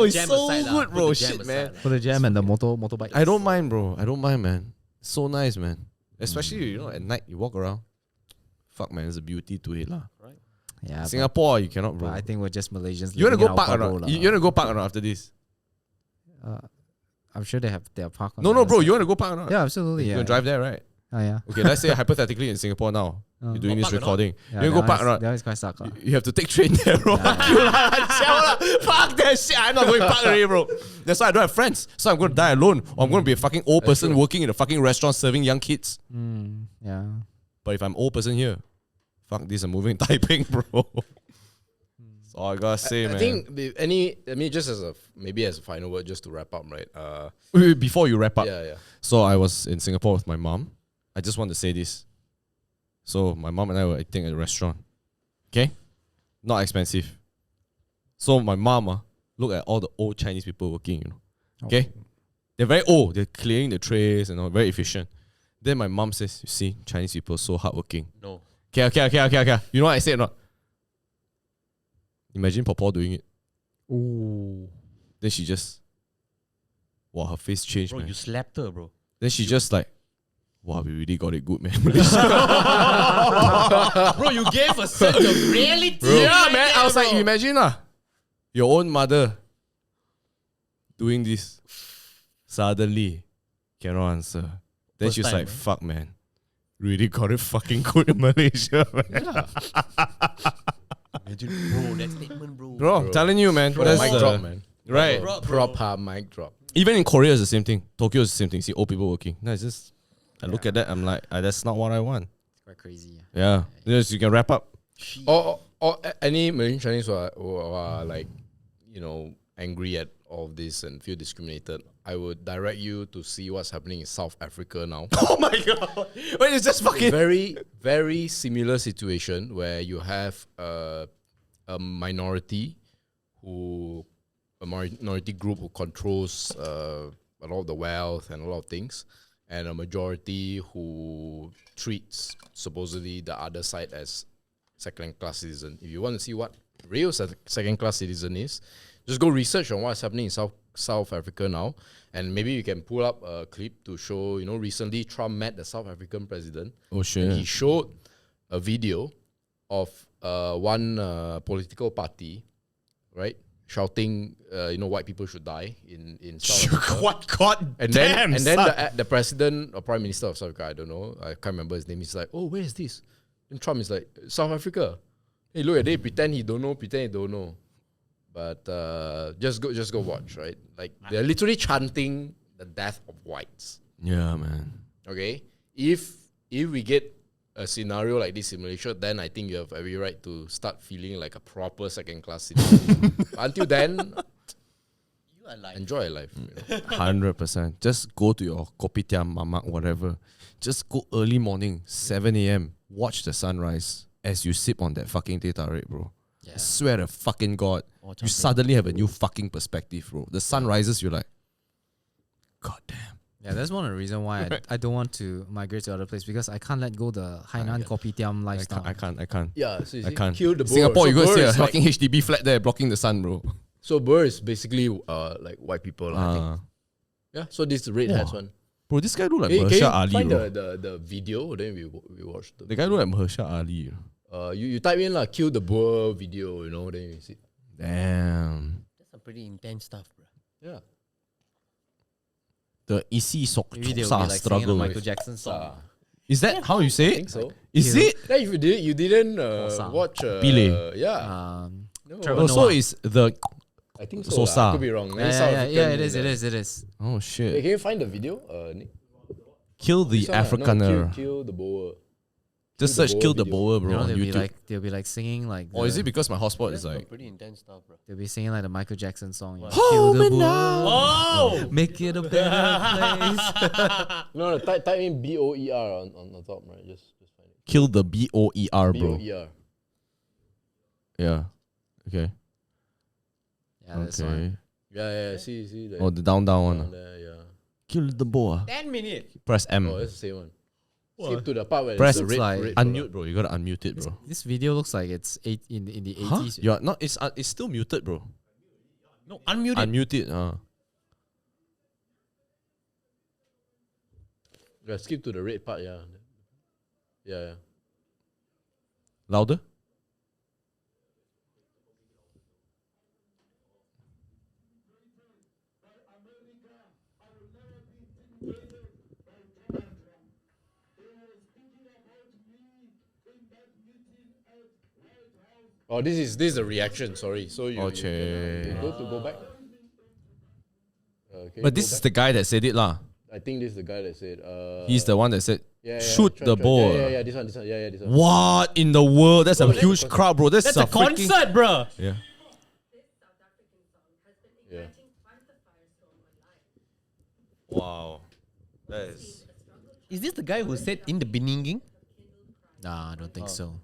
it's jam so aside lah. good, Put bro. the jam Shit, aside man. lah. For the jam and the motorbike. I don't mind, bro. I don't mind, man. So nice, man. Especially, you know, at night, you walk around. Fuck, man, there's a beauty to it, lah. Yeah, Singapore, you cannot, but bro. I think we're just Malaysians. You want to living go in park our or not? bubble You lah. want to go park or not after this? I'm sure they have their park. On No, the no, other bro. side. You want to go park or not? Yeah, absolutely. You're Yeah. going to drive there, right? Oh, yeah. Okay, let's say hypothetically in Singapore now, you're doing this park or not? recording. Yeah, You want to go that park or one's- not? That one's quite suck. You have to take train there, bro. Fuck you, lah. Fuck that shit. I'm not going to park already, bro. That's why I don't have friends. So I'm going to die alone. Or I'm going to be a fucking old person working in a fucking restaurant serving young kids. Yeah. But if I'm old person here, fuck this, I'm moving in Taiping, bro. That's all I gotta say, man. I think just as maybe as a final word, just to wrap up, right? Wait, before you wrap up. Yeah. So I was in Singapore with my mom. I just want to say this. So my mom and I were eating at a restaurant. Okay? Not expensive. So my mom look at all the old Chinese people working, you know. Okay? They're very old. They're clearing the trays and all, very efficient. Then my mom says, you see, Chinese people so hardworking. No. Okay. You know what I said or not? Imagine Papa doing it. Ooh. Then she just... Wow, her face changed, Bro, man. you slapped her, bro. Then she just like... Wow, we really got it good, man. Bro, you gave a sense of reality. Yeah, man. I was like, imagine your own mother doing this. Suddenly, cannot answer. Then First she was time, like, man. fuck, man. Really got it fucking good in Malaysia, man. Imagine, bro, that statement, bro. Bro, I'm telling you, man. That's Mic the- drop, man. Right. Proper mic drop. Even in Korea, it's the same thing. Tokyo is the same thing. See old people working. No, it's just... I look at that, I'm like, that's not what I want. It's quite crazy. Yeah. Yes, you can wrap up. Or any Malaysian Chinese who are like, you know, angry at all of this and feel discriminated, I would direct you to see what's happening in South Africa now. Oh my god. Wait, it's just fucking... Very, very similar situation where you have a minority group who controls a lot of the wealth and a lot of things, and a majority who treats supposedly the other side as second-class citizen. If you want to see what real second-class citizen is, just go research on what's happening in South Africa now, and maybe you can pull up a clip to show, you know, recently Trump met the South African president. Oh shit. And he showed a video of one political party, right, shouting, white people should die in South Africa. What? God And damn, then son. the president or prime minister of South Africa, I don't know, I can't remember his name. He's like, oh, where is this? And Trump is like, South Africa. Hey, look at it. Pretend he don't know. But just go watch, right? Like, they're literally chanting the death of whites. Yeah, man. Okay, if we get a scenario like this in Malaysia, then I think you have every right to start feeling like a proper second-class citizen. Until then, You are like enjoy life. You know? 100%. Just go to your kopitiam, mamak, whatever. Just go early morning, 7 a.m. Watch the sunrise as you sip on that fucking teh tarik, bro. I swear to fucking God, you suddenly have a new fucking perspective, bro. The sun rises, you're like, God damn. Yeah, that's one of the reasons why I don't want to migrate to other place because I can't let go the Hainan kopitiam lifestyle. I can't. Yeah, so you I see, can't. kill the boer. Singapore, So you're going to boer see a is like- fucking HDB flat there blocking the sun, bro. So boer is basically like white people, I think. Yeah, so this is the red hats one. Bro, this guy look like Can you Mahershala Ali, find bro. the video? Then we watch The guy look like Mahershala Ali. you type in like kill the boer video, you know, then you see. Damn. that's some pretty intense stuff, bro. Yeah. The isi sok Maybe they'll be chosa like singing a struggle. Michael Jackson song. Is that how you say I it? think so. Is Yeah. it? Then if you didn't Sosa. watch Pile. yeah. Trevor No, Oh, so Noah. is the I think so. Sosa. I could be wrong. Maybe South Yeah, African it is, in it the- is, it is. oh Hey, shit. can you find the video? Nick? Kill the This one, no, Afrikaner. kill the boer. Just Kill the search Boer kill the video. boer, You bro. know, on they'll YouTube. be like singing like. Or is the- it because my hotspot That's is like some pretty intense stuff, bro. They'll be singing like the Michael Jackson song. You know, Home Kill the and world, Oh! make it a better place. No, type in BOER on the top, right? Just find it. kill the BOER, bro. BOER. Yeah. Okay. Yeah, that's Okay. one. Yeah, see. Oh, the down one. down there, yeah. Kill the boer. 10 minutes. Press M. Oh, that's the same one. Skip to the part where Press it's the red, like red Unmute, bro. You gotta unmute it, bro. This video looks like it's in the Huh? 80s. You're not. It's still muted, bro. No, unmute it. Unmute it. Yeah, skip to the red part, yeah. Yeah. Louder. Oh, this is the reaction. Sorry, so you Okay. go back. Okay, But this is the guy that said it, lah. I think this is the guy that said. He's the one that said, Yeah, shoot try- the try- boer. Yeah, this one. Yeah, this one. What in the world? That's a that's a huge concert. crowd, bro. That's That's a freaking- concert, bro. Yeah. Yeah. Wow. That is. Is this the guy who said in the beginning? Nah, I don't think so.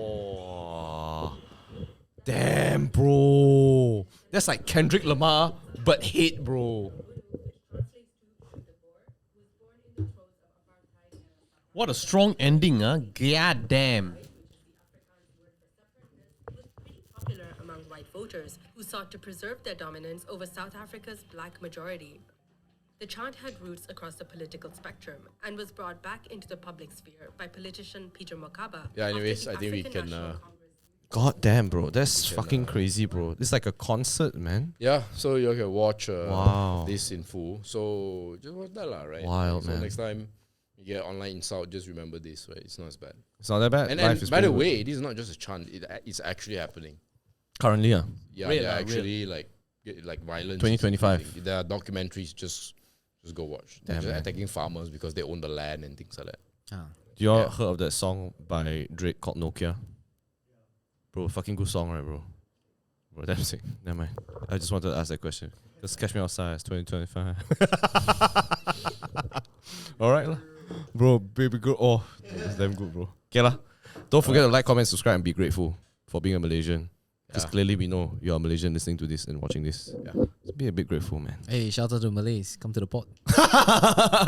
Whoa. Damn, bro. That's like Kendrick Lamar, but hate, bro. What a strong ending, huh? God damn. Popular among white voters who sought to preserve their dominance over South Africa's black majority. The chant had roots across the political spectrum and was brought back into the public sphere by politician Peter Mokaba. Yeah, after anyways, the I think we African can, National Congress. God damn, bro. That's fucking crazy, bro. It's like a concert, man. Yeah, so you can watch Wow. this in full. So just watch that, lah, right? Wild, so man. next time you get online insult, just remember this, right? It's not as bad. It's not that bad. And, Life is by the pretty good. way, this is not just a chant. It's actually happening. Currently, yeah. Yeah, Real, they're real. actually like violence. 2025. is increasing. There are documentaries. Just go watch. They're Damn, just man. attacking farmers because they own the land and things like that. Ah. Do you all Yeah. heard of that song by Drake called Nokia? Bro, fucking good song, right, bro? Bro, that's sick. Never mind. I just wanted to ask that question. Just catch me outside. It's 2025. Alright, lah. Bro, baby girl. Oh, it's damn good, bro. Okay, lah. Don't forget to like, comment, subscribe, and be grateful for being a Malaysian. Because Yeah. clearly we know you're a Malaysian listening to this and watching this. Yeah. Just be a bit grateful, man. Hey, shout out to Malays. Come to the pod.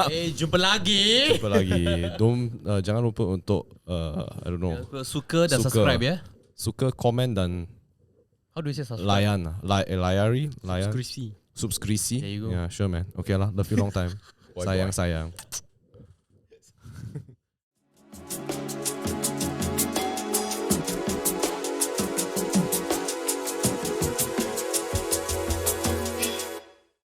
Hey, jumpa lagi. Apa lagi? Jangan lupa untuk I don't know. Suka dan Suka. subscribe, ya. Suka, komen dan How do you say subscribe? layan. Layari? Layan. Crispy. Subskrisi. There you go. Yeah, sure, man. Okay lah. Love you long time. Bye, sayang, bye. sayang.